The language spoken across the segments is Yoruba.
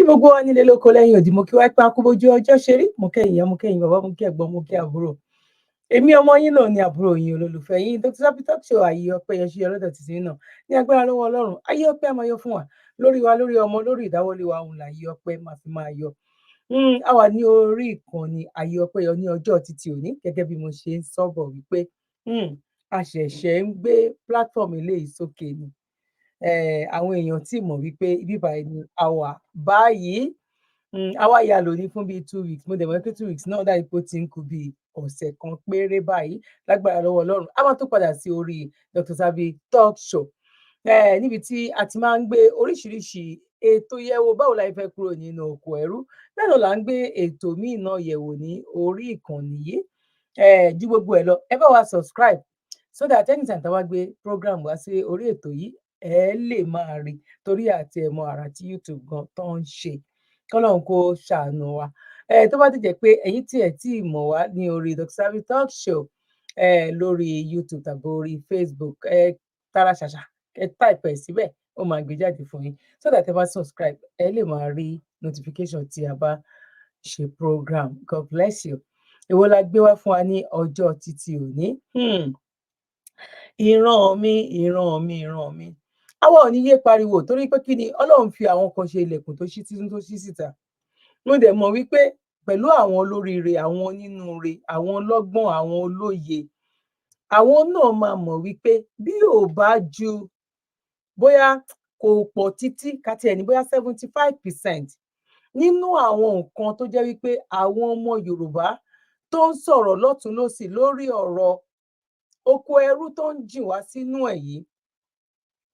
gbogbo wa nílé lóko lẹ́yìn òdì mo kí wá pé akúbójú ọjọ́ ṣe rí mo kẹ́yìn ìyá mo kẹ́yìn bàbá mo kí ẹ̀gbọ́n mo kí àbúrò èmi ọmọ yín náà ni àbúrò yín olólùfẹ́ yín Dr. Zabby Talk Show ayé ọpẹ́ yẹn ṣe ọlọ́dọ̀ títí náà ní agbára lọ́wọ́ Ọlọ́run ayé ọpẹ́ máa yọ fún wa lórí ọmọ lórí ìdáwọ́lé wa òun láyé ọpẹ́ máa fi máa yọ. A wà ní orí ìkànnì ayé ọpẹ́ yọ ní ọjọ́ títí òní gẹ́gẹ́ bí mo ṣe ń sọ́bọ̀ wípé a ṣẹ̀ṣẹ̀ ń gbé platform eléyìí sókè ni àwọn èèyàn tí mọ̀ wípé ibi báyìí ni a wà báyìí àwa yà lónìí fún bíi 2 weeks mo dẹ̀ mọ̀ pé 2 weeks náà dá ipò tí ń kú bíi ọ̀sẹ̀ kan péré báyìí lágbára lọ́wọ́ Ọlọ́run a máa tó padà sí orí Dr. Zabby Talk Show níbi tí a ti máa ń gbé oríṣiríṣi ètò yẹ̀wò báwo la fẹ́ kúrò nínú oko ẹrú bẹ́ẹ̀ náà là ń gbé ètò míì náà yẹ̀wò ní orí ìkànnì yìí ju gbogbo ẹ̀ lọ ẹ bá wa subscribe so that anytime tá a wá gbé program wá sí orí ètò yìí ẹ lè máa rí torí àti ẹ̀mọ àrà tí YouTube gan tó ń ṣe kọ́lọ́run kó ṣàánú wa tó bá ti jẹ́ pé ẹ̀yin tí mọ̀ wá ní orí Dr. Zabby Talk Show lórí YouTube tàbí orí Facebook tara ṣàṣà type ẹ̀ síbẹ̀ ó máa gbé jáde fún yín so that ẹ bá subscribe ẹ lè máa rí notification tí a bá ṣe program. God bless you. Èwo la gbé wá fún wa ní ọjọ́ títí òní ìran mi àwa ò ní yé pariwo torí pé kí ni Ọlọ́run fi àwọn kan ṣe ilẹ̀kùn tó ṣí títún tó ṣí síta mo dẹ̀ mọ̀ wípé pẹ̀lú àwọn olóríire àwọn onínúure àwọn ọlọ́gbọ́n àwọn olóye àwọn náà máa mọ̀ wípé bí ò bá ju bóyá kò pọ̀ títí káti ẹni bóyá 75% nínú àwọn nǹkan tó jẹ́ wípé àwọn ọmọ Yorùbá tó ń sọ̀rọ̀ lọ́tùn lósì lórí ọ̀rọ̀ oko ẹrú tó ń jìn wá sínú ẹ̀ yìí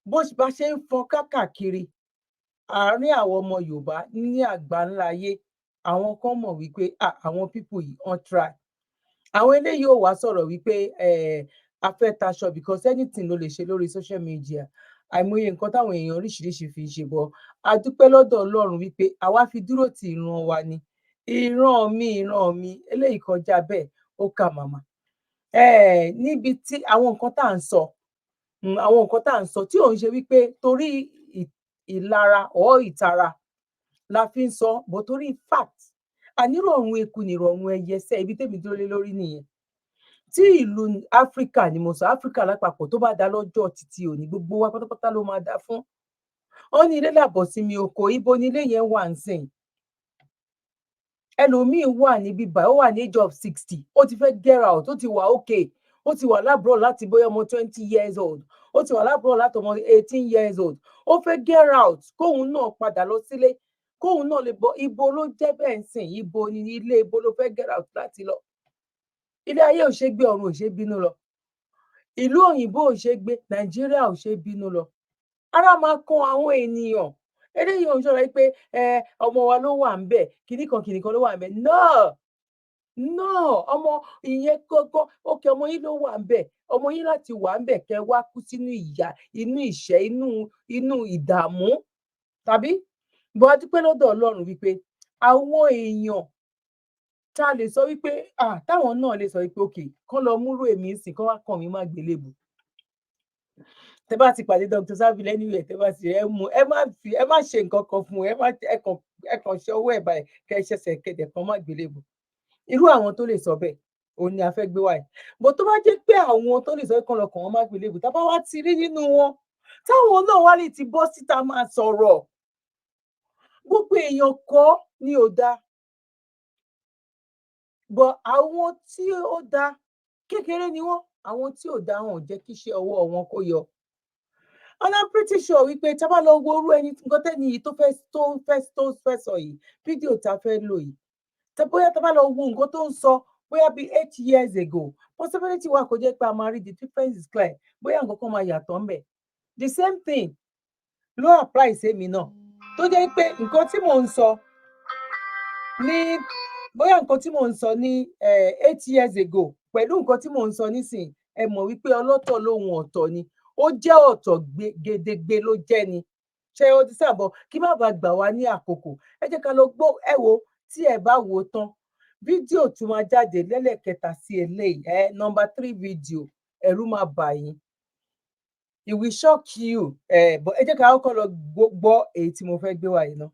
bó bá ṣe ń fọn káàkiri àárín àwọn ọmọ Yorùbá ní àgbáńlá ayé àwọn kan mọ̀ wípé àwọn pípù yìí wọ́n try àwọn eléyìí ò wá sọ̀rọ̀ wípé a fẹ́ taṣọ because anything ló lè ṣe lórí social media àìmọye nǹkan táwọn èèyàn oríṣiríṣi fi ṣe bọ̀ a dúpẹ́ lọ́dọ̀ Ọlọ́run wípé àwa fi dúró ti ìran wa ni ìran mi eléyìí kọjá bẹ́ẹ̀ ó kà màmá níbi tí àwọn nǹkan tá à ń sọ tí ò ń ṣe wípé torí ìlara ọ̀ ìtara la fi ń sọ bó torí fact ànírọ̀rùn eku nírọ̀rùn ẹyẹ sẹ́ ibi tẹ́mi dúró lé lórí nìyẹn tí ìlú Áfíríkà ni mo sọ Áfíríkà lápapọ̀ tó bá dá lọ́jọ́ títí òní gbogbo wa pátápátá ló máa dá fún ó ní ilé làbọ̀ sí mi oko ibo ni ilé yẹn wà ń sìn ẹlòmíín wà níbí báyìí ó wà ní age of 60 ó ti fẹ́ get out ó ti wà okay ó ti wà lábúrò láti bóyá ọmọ 20 years old ó ti wà lábúrò láti ọmọ 18 years old ó fẹ́ get out kóun náà padà lọ sílé kóun náà lè bọ ibo ló jẹ́ bẹ́ẹ̀ ń sìn ibo ni ilé ibo ló fẹ́ get out láti lọ ilé ayé ò ṣe gbé ọ̀run ò ṣe bínú lọ ìlú òyìnbó ò ṣe gbé Nàìjíríà ò ṣe bínú lọ ara máa kan àwọn ènìyàn eléyìí ò ń sọ̀rọ̀ pé ọmọ wa ló wà ń bẹ̀ kìnnìkan ló wà ń bẹ̀ náà ọmọ ìyẹn gángan òkè ọmọ yín ló wà ń bẹ̀ ọmọ yín láti wà ń bẹ̀ kẹ́ wá kú sínú ìyà inú ìṣẹ́ inú ìdààmú tàbí bó a dúpẹ́ lọ́dọ̀ Ọlọ́run wípé àwọn èèyàn tá a lè sọ wípé táwọn náà lè sọ wípé òkè kán lọ múrò èmi ń sìn kán wá kàn mí má gbélébù tẹ bá ti pàdé Dr. Zabby lẹ́nu rẹ̀ tẹ bá ti ẹ mú ẹ má ṣe nǹkan kan fún ẹ kàn ṣe ọwọ́ ẹ̀ báyìí kẹ́ ẹ ṣẹ̀ṣẹ̀ kẹ̀dẹ̀ kan má gbélébù irú àwọn tó lè sọ bẹ́ẹ̀ òun ni a fẹ́ gbé wáyé bó tó bá jẹ́ pé àwọn tó lè sọ kán lọ kàn wọ́n má gbélébù tá a bá wá ti rí nínú wọn táwọn náà wá lè ti bọ́ síta máa sọ̀rọ̀ gbogbo èèyàn kọ́ ni ò dáa bọ̀ àwọn tí ó dáa kékeré ni wọ́n àwọn tí ò dáa wọn ò jẹ́ kí iṣẹ́ ọwọ́ wọn kó yọ and I'm pretty sure wípé tá a bá lọ wo orú ẹni nǹkan tẹ́ni yìí tó fẹ́ sọ yìí fídíò tá a fẹ́ lò yìí bóyá tá a bá lọ wo nǹkan tó ń sọ bóyá bíi 8 years ago possibility wà kó jẹ́ pé a máa rí the difference is clear bóyá nǹkan kan máa yàtọ̀ ńbẹ̀ the same thing ló apply sẹ́mi náà tó jẹ́ pé nǹkan tí mò ń sọ ní bóyá nǹkan tí mò ń sọ ní 8 years ago pẹ̀lú nǹkan tí mò ń sọ nísìnyí ẹ mọ̀ wípé ọlọ́tọ̀ lóhun ọ̀tọ̀ ni ó jẹ́ ọ̀tọ̀ gedegbe ló jẹ́ ni ṣé ó ti sábọ̀ kí má bàa gbà wá ní àkókò ẹ jẹ́ ká lọ gbọ́ ẹ wo tí ẹ bá wò tán fídíò tún máa jáde lẹ́lẹ́kẹta sí eléyìí number 3 fídíò ẹ̀rù máa bà yín it will shock you but ẹ jẹ́ ká kọ́kọ́ lọ gbọ́ èyí tí mo fẹ́ gbé wá yìí náà.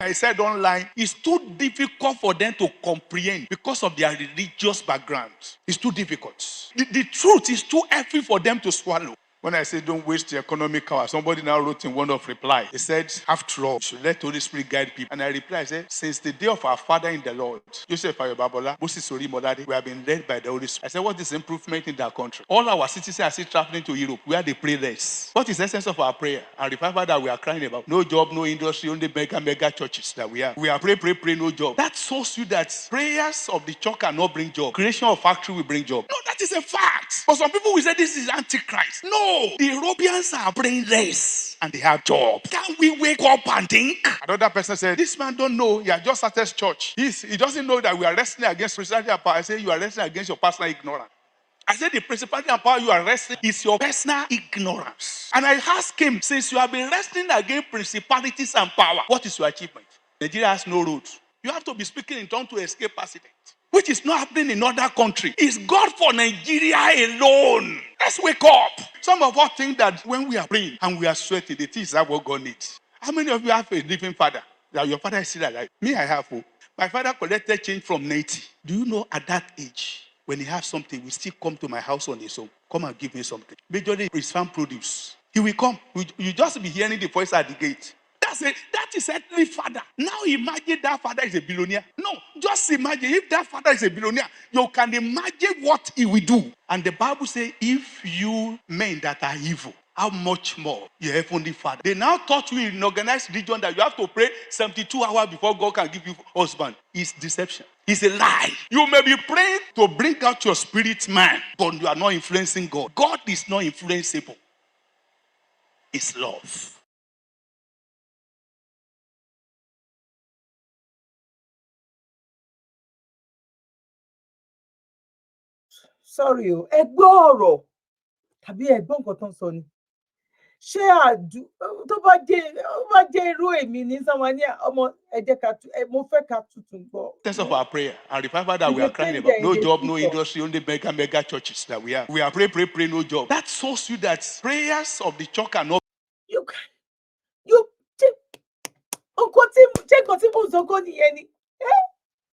I said online, it's too difficult for them to comprehend because of their religious background. It's too difficult. The truth is too heavy for them to swallow. When I say don't waste the economic hour, somebody now wrote in one of reply. He said, after all, you should let Holy Spirit guide people. And I replied, I said, since the day of our Father in the Lord, Joseph Ayobabola, Moses Ori Modade, we have been led by the Holy Spirit. I said, what is improvement in that country? All our citizens are still traveling to Europe, where they pray less. What is the essence of our prayer? And the revival that we are crying about? No job, no industry, only mega churches that we have. We are pray, no job. That shows you that prayers of the church cannot bring job. Creation of factory will bring job. No, that is a fact. But some people will say this is antichrist. No, the Europeans are brainless and they have job. Can we wake up and think? Another person said, this man don't know. He has just started church. He doesn't know that we are wrestling against principality and power. I say you are wrestling against your personal ignorance. I said the principality and power you are wrestling is your personal ignorance. And I asked him, since you have been wrestling against principalities and power, what is your achievement? Nigeria has no roads. You have to be speaking in tongues to escape accident, which is not happening in other countries. It's God for Nigeria alone. Let's wake up. Some of us think that when we are praying and we are sweating, the things that what God needs. How many of you have a living father? That your father is still alive? Me, I have. My father collected change from 90. Do you know at that age, when he has something, he still come to my house on his own. Come and give me something. Majorly, his farm produce. He will come. You just be hearing the voice at the gate. That is earthly father. Now imagine that father is a billionaire. No, just imagine if that father is a billionaire, you can imagine what he will do. And the Bible says, if you men that are evil, how much more your heavenly father? They now taught you in organized religion that you have to pray 72 hours before God can give you husband. It's deception. It's a lie. You may be praying to bring out your spirit man, but you are not influencing God. God is not influenceable. It's love. Sorry o, ẹ gbọ́ ọ̀rọ̀ tàbí ẹ gbọ́ nǹkan tó ń sọ ni. Ṣé tó bá jẹ́ irú èmi ní sọ́mọ́ní ọmọ ẹ jẹ́ ká mo fẹ́ ká tuntun gbọ́. Sense of our prayer and revival that we are crying about. No job, no industry, only mega churches that we have. We are pray, no job. That shows you that prayers of the church cannot. Nǹkan tí mo sọ kọ́ nìyẹn ni.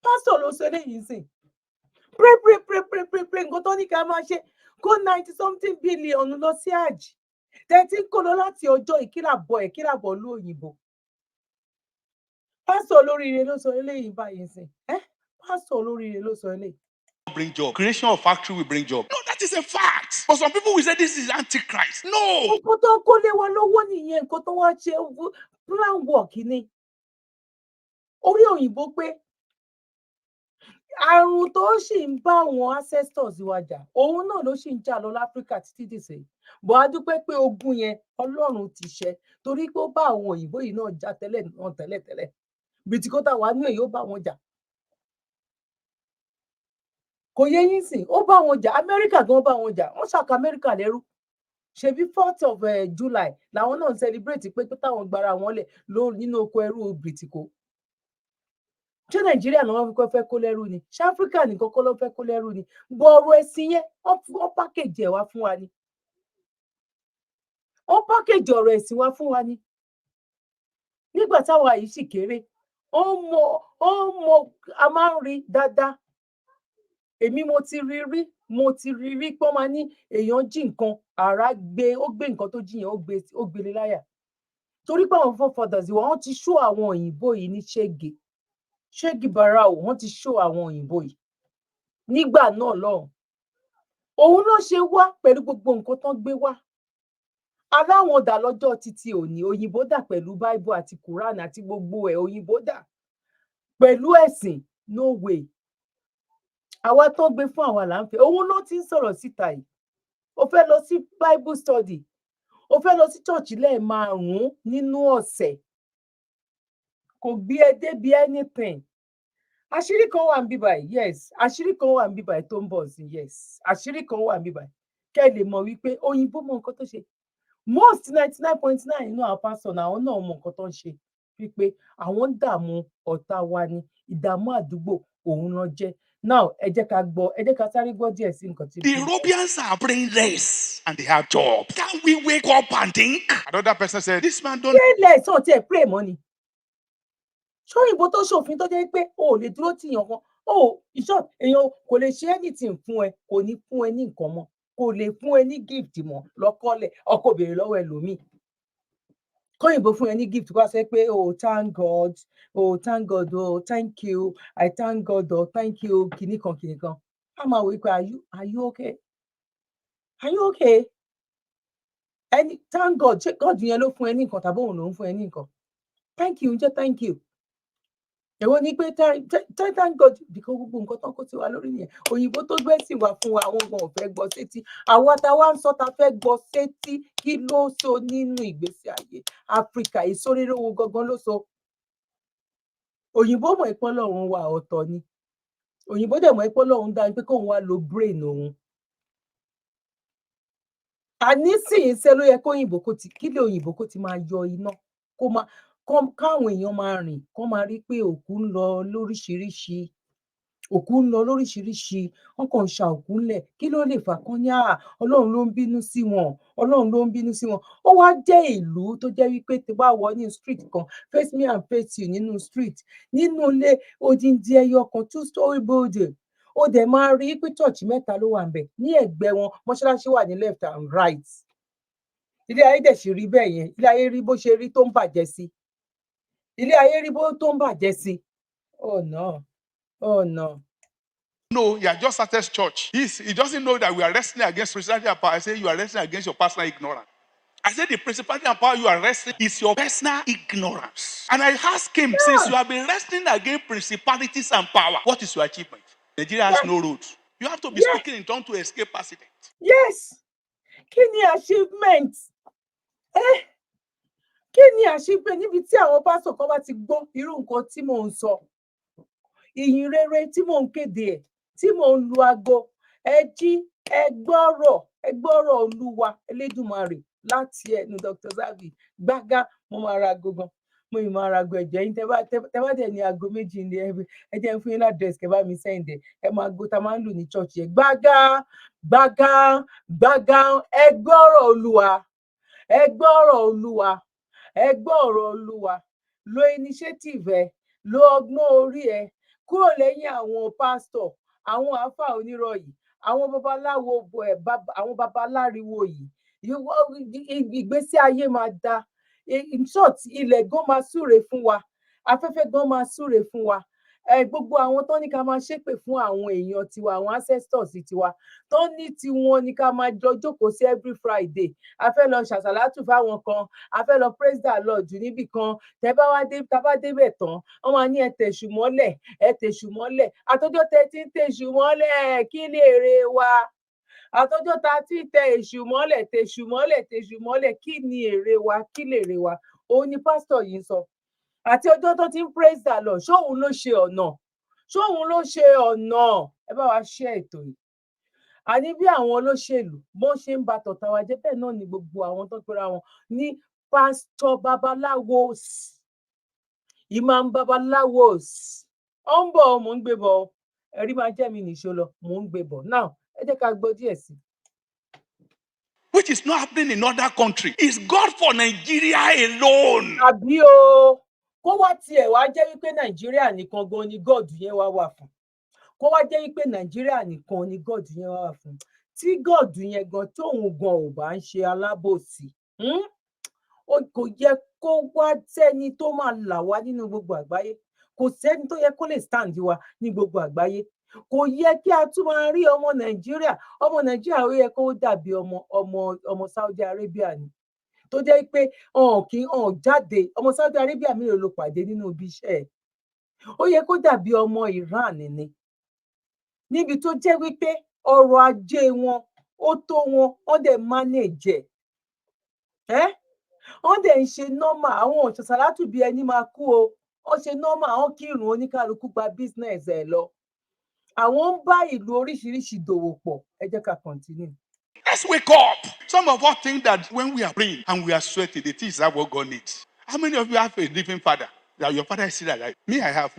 Pásítọ̀ ló sọ eléyìí sìn. Pray nǹkan tó ní ká máa ṣe kó 90-something billion lọ sí àjì. Tẹ́tí kó lọ láti ọjọ́ ìkíràbọ̀ lú òyìnbó. Pásítọ̀ Olóríire ló sọ eléyìí báyìí sìn. Pásítọ̀ Olóríire ló sọ eléyìí. Bring job. Creation of factory will bring job. No, that is a fact. But some people will say this is antichrist. No. Nǹkan tó kó lé wa lọ́wọ́ nìyẹn, nǹkan tó wá ṣe plan work ni. Orí òyìnbó pé àrùn tó sì ń bá àwọn ancestors wa jà, òun náà ló sì ń jà lọ láfíríkà títí dìsẹ̀. Bọ̀ a dúpẹ́ pé ogun yẹn Ọlọ́run ti ṣẹ́ torí pé ó bá àwọn òyìnbó yìí náà jà tẹ́lẹ̀. Bìtìkọ́tà wà ní èyí ó bá wọn jà. Kò yẹ yín sìn, ó bá wọn jà, Amẹ́ríkà gan bá wọn jà, wọ́n ṣàkó Amẹ́ríkà lẹ́rú. Ṣebí 4th of July làwọn náà ń celebrate pé táwọn gbára wọn lẹ̀ nínú oko ẹrú Bìtìkó. Ṣé Nàìjíríà náà wọ́n fẹ́ kó lẹ́rú ni? Ṣé Áfíríkà nìkan kọ́ ló fẹ́ kó lẹ́rú ni? Bọ̀ọ̀rọ̀ ẹ̀sìn yẹn wọ́n pákéjì ẹ̀ wá fún wa ni. Wọ́n pákéjì ọ̀rọ̀ ẹ̀sìn wá fún wa ni. Nígbà táwa yìí sì kéré, ó mọ a máa ń rí dáadáa. Èmi mo ti rí rí pé wọ́n máa ní èèyàn jí nǹkan, àrá ó gbé nǹkan tó jí yẹn ó gbélé láyà. Torí pé àwọn forefathers wọ́n ti ṣó àwọn òyìnbó yìí ní ṣégi barao, wọ́n ti ṣó àwọn òyìnbó yìí nígbà náà lọ́hùn. Òun ló ṣe wá pẹ̀lú gbogbo nǹkan tán gbé wá. Aláwọn dà lọ́jọ́ títí òní, òyìnbó dà pẹ̀lú Bible àti Quran àti gbogbo ẹ̀, òyìnbó dà pẹ̀lú ẹ̀sìn, no way. Àwa tán gbé fún àwa là ń fẹ́. Òun ló ti ń sọ̀rọ̀ síta yìí. Ó fẹ́ lọ sí Bible study, ó fẹ́ lọ sí church lẹ́ẹ̀márùn-ún nínú ọ̀sẹ̀. Kò gbé ẹ débi anything. Àṣírí kan wà níbí báyìí, yes. Àṣírí kan wà níbí báyìí tó ń bọ̀ sí, yes. Àṣírí kan wà níbí báyìí. Kẹ́ lè mọ̀ wípé òyìnbó mọ nǹkan tó ṣe. Most 99.9 nínú àwọn pásọ̀ náà àwọn náà mọ nǹkan tó ń ṣe. Wípé àwọn ń dààmú ọ̀tá wa ni, ìdààmú àdúgbò òun ló jẹ́. Now, ẹ jẹ́ ká sáré gbọ́ díẹ̀ sí nǹkan tí. The Europeans are brainless and they have job. Can we wake up and think? Another person said, this man don't. Brainless, ọ̀ tí ẹ pray money. ṣóyìnbó tó ṣòfin tó jẹ́ pé o ò lè dúró tì yàn kan èèyàn kò lè ṣe anything fún ẹ, kò ní fún ẹ ní nǹkan mọ́, kò lè fún ẹ ní gift mọ́ lọ́kọ́lẹ̀ ọkọ̀ béèrè lọ́wọ́ ẹlòmíì kóyìnbó fún ẹ ní gift wá sẹ pé thank God thank God thank you I thank God thank you kìnnìkan a máa wò pé are you okay? Are you okay? Ẹni thank God ṣé God yẹn ló fún ẹ ní nǹkan tàbí òun ló ń fún ẹ ní nǹkan? Thank you ǹjẹ́ thank you. Èwo ni pé thank God because gbogbo nǹkan tán kó sí wa lórí nìyẹn. Òyìnbó tó gbẹ́sìn wá fún wa àwọn gan ò fẹ́ gbọ́ sétí. Àwa tá wá ń sọ ta fẹ́ gbọ́ sétí kí ló sọ nínú ìgbésí ayé Áfíríkà ìsóréré wo gangan ló sọ. Òyìnbó mọ̀ pé Ọlọ́run wa ọ̀tọ̀ ni. Òyìnbó dẹ̀ mọ̀ pé Ọlọ́run dá pé kóun wá lo brain òun. Àní sì ń ṣe ló yẹ kóyìnbó kílé òyìnbó kó ti máa yọ iná kó máa káwọn èèyàn máa rìn kó máa rí pé òkú ń lọ lóríṣiríṣi wọn kàn ń ṣa òkú ńlẹ̀ kí ló lè fà kán ní Ọlọ́run ló ń bínú sí wọn Ọlọ́run ló ń bínú sí wọn. Ó wá jẹ́ ìlú tó jẹ́ wípé tí bá wọ ní street kan face me and face you nínú street nínú ilé odindi ẹyọ kan 2-story building ó dẹ̀ máa rí pé church mẹ́ta ló wà ńbẹ̀ ní ẹ̀gbẹ́ wọn mọ́ṣáláṣí wà ní left and right. Ilé ayé dẹ̀ sì rí bẹ́ẹ̀ yẹn ilé ayé rí bó ṣe rí tó ń bàjẹ́ sí ilé ayé rí bó tó ń bàjẹ́ sí. Oh no. No, he has just started church. He doesn't know that we are wrestling against principality and power. I say you are wrestling against your personal ignorance. I said the principality and power you are wrestling is your personal ignorance. And I asked him, since you have been wrestling against principalities and power, what is your achievement? Nigeria has no roads. You have to be speaking in tongues to escape accident. Yes. Kí ni achievement? Kí ni achievement níbi tí àwọn pásítọ̀ kan bá ti gbọ́ irú nǹkan tí mò ń sọ? Ìyìn rere tí mò ń kéde ẹ̀, tí mò ń lu aago, ẹ jí, ẹ gbọ́rọ̀ Olúwa Elédùmarè láti ẹnu Dr. Zabby gbágá mo máa ra aago gan. Mo ì máa ra aago ẹ̀jẹ̀ yín tẹ́ bá dẹ̀ ní aago méjì ní ẹ jẹ́ fún yín ládírẹ́sì kẹ́ bá mi sẹ́ǹdẹ̀ ẹ máa aago tá máa ń lù ní chọ́ọ̀chì ẹ̀ gbágá ẹ gbọ́rọ̀ Olúwa ẹ gbọ́rọ̀ Olúwa lo initiative ẹ lo ọgbọ́n orí ẹ kúrò lẹ́yìn àwọn pásítọ̀ àwọn àáfàá onírọ́ yìí àwọn babaláwo àwọn babaláriwo yìí ìgbésí ayé máa da in short ilẹ̀ gan máa súre fún wa afẹ́fẹ́ gan máa súre fún wa gbogbo àwọn tó ní ká máa ṣépè fún àwọn èèyàn tiwa àwọn ancestors tiwa tó ní tiwọn ní ká máa jọ jókòó sí every Friday a fẹ́ lọ ṣàṣàlátù fáwọn kan a fẹ́ lọ praise the Lord níbì kan tá bá débẹ̀ tán wọ́n máa ní ẹ tẹ̀sù mọ́lẹ̀ àtọjọ́ tẹ tí ń tẹ̀sù mọ́lẹ̀ kí lè rè wa àtọjọ́ ta tí tẹ èṣù mọ́lẹ̀ kí ni èrè wa kí lè rè wa òun ni pásítọ̀ yìí ń sọ àti ọjọ́ tó ti ń praise the Lord ṣóun ló ṣe ọ̀nà ẹ bá wa ṣe ètò yìí àní bí àwọn olóṣèlú bó ṣe ń ba tọ̀tà wa jẹ́ bẹ́ẹ̀ náà ni gbogbo àwọn tó pera wọn ní pásítọ̀ babaláwos imam babaláwos ó ń bọ̀ mò ń gbé bọ̀ ẹ̀rí máa jẹ́ mi nìṣó lọ mò ń gbé bọ̀ now ẹ jẹ́ ká gbọ́ díẹ̀ sí. Which is not happening in other countries. It's God for Nigeria alone. Àbí o kó wá tiẹ̀ wá jẹ́ wípé Nàìjíríà nìkan gan ni God yẹn wà fún kó wá jẹ́ wípé Nàìjíríà nìkan ni God yẹn wà fún tí God yẹn gan tóun gan ò bá ń ṣe alábòsí kò yẹ kó wá sẹ́ni tó máa là wá nínú gbogbo àgbáyé kò sẹ́ni tó yẹ kó lè stand wa ní gbogbo àgbáyé kò yẹ kí a tún máa rí ọmọ Nàìjíríà ó yẹ kó dàbí ọmọ Saudi Arabia ni tó jẹ́ pé jáde ọmọ Saudi Arabia mélòó ló pàdé nínú ibi iṣẹ́ ẹ̀ ó yẹ kó dàbí ọmọ Iran ni níbi tó jẹ́ wípé ọrọ̀ ajé wọn ó tó wọn wọ́n dẹ̀ manage ẹ̀ wọ́n dẹ̀ ń ṣe nọ́mà àwọn òṣèṣàlátù bí ẹni máa kú o wọ́n ṣe nọ́mà àwọn kírun oníkálukú gba business ẹ̀ lọ àwọn ń bá ìlú oríṣiríṣi dòwò pọ̀ ẹ jẹ́ ká continue. Let's wake up. Some of us think that when we are praying and we are sweating, the things that what God needs. How many of you have a living father? That your father is still alive? Me, I have.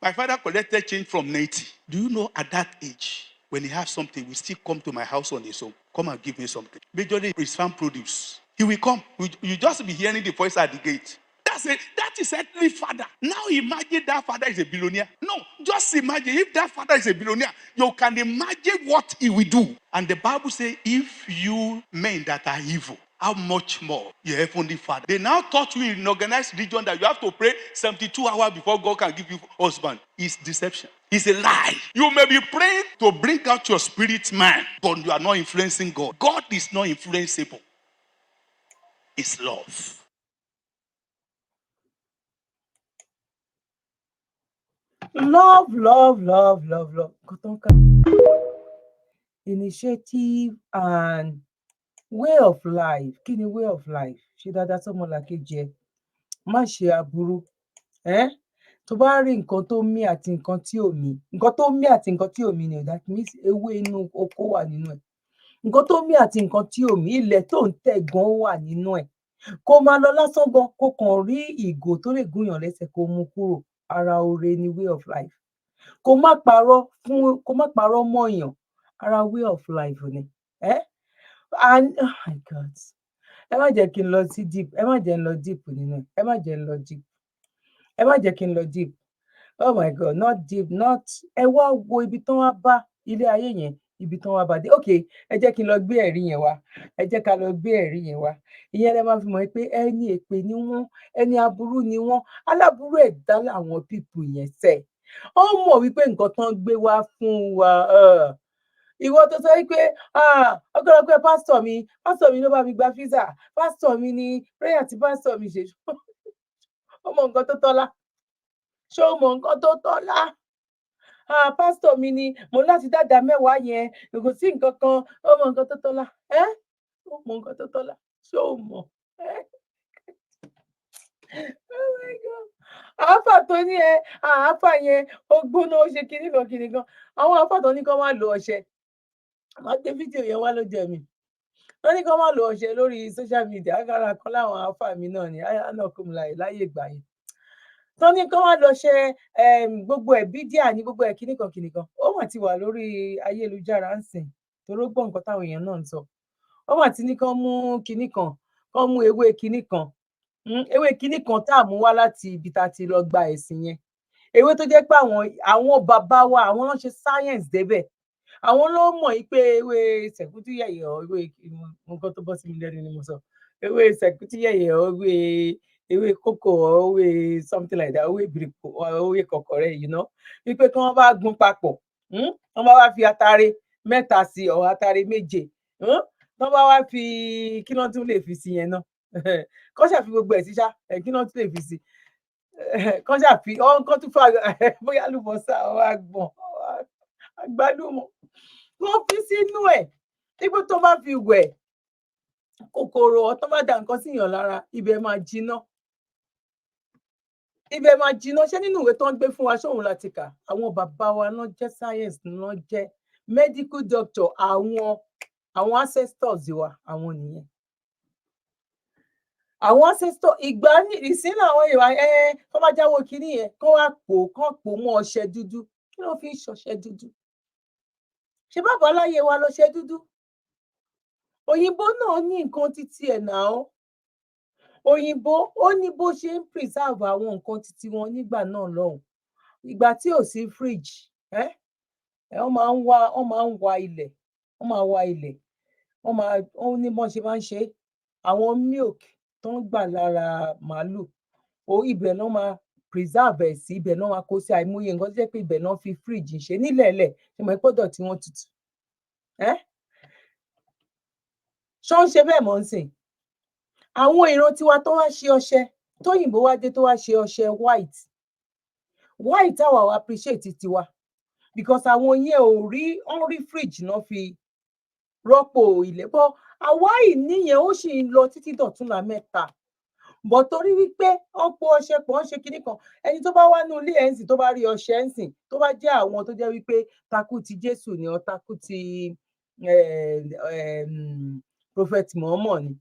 My father collected change from 90. Do you know at that age, when he has something, he still come to my house on his own. Come and give me something. Majorly, his farm produce. He will come. You just be hearing the voice at the gate. that is earthly father. Now imagine that father is a billionaire. No, just imagine if that father is a billionaire, you can imagine what he will do. And the Bible says, if you men that are evil, how much more your heavenly Father? They now taught you in organized religion that you have to pray 72 hours before God can give you husband. It's deception. It's a lie. You may be praying to bring out your spirit man, but you are not influencing God. God is not influenceable. It's love. Love. Initiative and way of life. Kí ni way of life? Ṣe dáadáa sọ́mọlàkejì ẹ. Má ṣe aburú. Tó bá rí nǹkan tó mí àti nǹkan tí ò mí. Nǹkan tó mí àti nǹkan tí ò mí ni that means ewé inú oko wà nínú ẹ̀. Nǹkan tó mí àti nǹkan tí ò mí, ilẹ̀ tó ń tẹ̀ gan wà nínú ẹ̀. Kó máa lọ lásán gan, kó kàn rí ìgò tó lè gúnyàn lẹ́sẹ̀ kó mú kúrò. Ara oore ni way of life. Kó má parọ́ mọ́yàn. Ara way of life ni. And oh my God. Ẹ má jẹ́ kí n lọ sí deep. Ẹ má jẹ́ n lọ deep nínú ẹ̀. Ẹ má jẹ́ n lọ deep. Ẹ má jẹ́ kí n lọ deep. Oh my God, not deep, not. Ẹ wá wo ibi tán wá bá ilé ayé yẹn, ibi tán wá bá dé. Okay, ẹ jẹ́ kí n lọ gbé ẹ̀rí yẹn wá. Ẹ jẹ́ ká lọ gbé ẹ̀rí yẹn wá. Ìyẹn lẹ máa fi mọ̀ pé ẹni èpè ni wọ́n, ẹni aburú ni wọ́n, aláburú ẹ̀dá làwọn pípù yẹn sẹ̀. Wọ́n mọ̀ wípé nǹkan tán gbé wá fún wa. Ìwọ tó sọ wípé ọgọ́rọ̀gbẹ́ pásítọ̀ mi ló bá mi gba físà, pásítọ̀ mi ni prayer tí pásítọ̀ mi ṣe. Ó mọ nǹkan tó tọ́lá. Ṣé o mọ nǹkan tó tọ́lá? Pásítọ̀ mi ni mo láti dáadáa mẹ́wàá yẹn, kò sí nǹkan kan, ó mọ nǹkan tó tọ́lá. Ó mọ nǹkan tó tọ́lá. Ṣé o mọ̀? Oh my God. Àáfà tó ní àáfà yẹn ó gbóná ó ṣe kinní kan. Àwọn àáfà tó ní kán má lo ọṣẹ. Máa gbé fídíò yẹn wá lójú ẹ̀mí. Wọ́n ní kán má lo ọṣẹ lórí social media. Agbára kan láwọn àáfà mi náà ni ánàkùnmùláì láyé ìgbà yẹn. Tán ní kán má lọ ṣe gbogbo ẹ̀ bídíà ní gbogbo ẹ̀ kinní kan. Ó mà ti wà lórí ayélujára ń sìn. Torí ó gbọ́ nǹkan táwọn èèyàn náà ń sọ. Ó mà ti ní kán mú kinní kan, kán mú ewé kinní kan. Ewé kinní kan tá à mú wá láti ibi tá a ti lọ gba ẹ̀sìn yẹn. Ewé tó jẹ́ pé àwọn bàbá wa, àwọn ló ń ṣe science débẹ̀. Àwọn ló mọ̀ pé ewé sẹ̀kútú yẹ̀yẹ̀ ewé nǹkan tó bọ́ sí mi lẹ́nu ni mo sọ. Ewé sẹ̀kútú yẹ̀yẹ̀ ewé kókò ewé something like that, ewé ìbìrìpò ewé kọ̀kọ̀rẹ́ wípé kí wọ́n bá gún papọ̀. Wọ́n bá wá fi atare 3 sí ọ̀ atare 7. Wọ́n bá wá fi kí ló tún lè fi sí yẹn náà. Kọ́ ṣàfi gbogbo ẹ̀ sí ṣá, kí ló tún lè fi sí. Kọ́ ṣàfi kọ́ tún fà bóyá àlùbọ́sà àgbọ̀n àgbálùmọ̀. Wọ́n fi sínú ẹ̀. Dípò tó bá fi wẹ̀ kòkòrò tó bá dà nǹkan síyàn lára, ibẹ̀ máa jiná. Ibẹ̀ máa jiná. Ṣé nínú ìwé tó ń gbé fún wa ṣóhun láti kà? Àwọn bàbá wa náà jẹ́ science náà jẹ́ medical doctor, àwọn ancestors wa, àwọn nìyẹn. Àwọn ancestor ìgbà ìsín làwọn ìwà tó bá jáwọ́ kínní yẹn kán pò mọ́ ọṣẹ dúdú. Kí ló fi ń ṣọṣẹ dúdú? Ṣé bàbá láyé wa lọṣẹ dúdú? Òyìnbó náà ní nǹkan títí ẹ̀ náà. Òyìnbó ó ní bó ṣe ń preserve àwọn nǹkan títí wọn nígbà náà lọ́hùn. Ìgbà tí ò sí fridge, wọ́n máa ń wa ilẹ̀. Ó ní bọ́n ṣe máa ń ṣe àwọn milk tó ń gbà lára màálù. Ibẹ̀ náà máa preserve ẹ̀ sí, ibẹ̀ náà máa kó sí àìmọye nǹkan tó jẹ́ pé ibẹ̀ náà fi fridge ṣe nílẹ̀ẹ́lẹ̀. Ṣé mo gbọ́dọ̀ tí wọ́n tutù? Ṣọ́ ń ṣe bẹ́ẹ̀ mọ́ ń sìn. Àwọn ìran tiwa tó wá ṣe ọṣẹ, tóyìnbó wá dé tó wá ṣe ọṣẹ white àwa appreciate tiwa because àwọn yẹn wọ́n rí fridge náà fi rọ́pò ilẹ̀. Bọ́ àwa ìníyẹn ó sì ń lọ títí dọ̀túnla mẹ́ta. Bọ̀ torí wípé wọ́n po ọṣẹ pọ̀ ń ṣe kinní kan. Ẹni tó bá wá nú ilé ẹ̀ ń sìn tó bá rí ọṣẹ ń sìn tó bá jẹ́ àwọn tó jẹ́ wípé takú ti Jésù ni ọ takú ti Prophet Muhammad ni.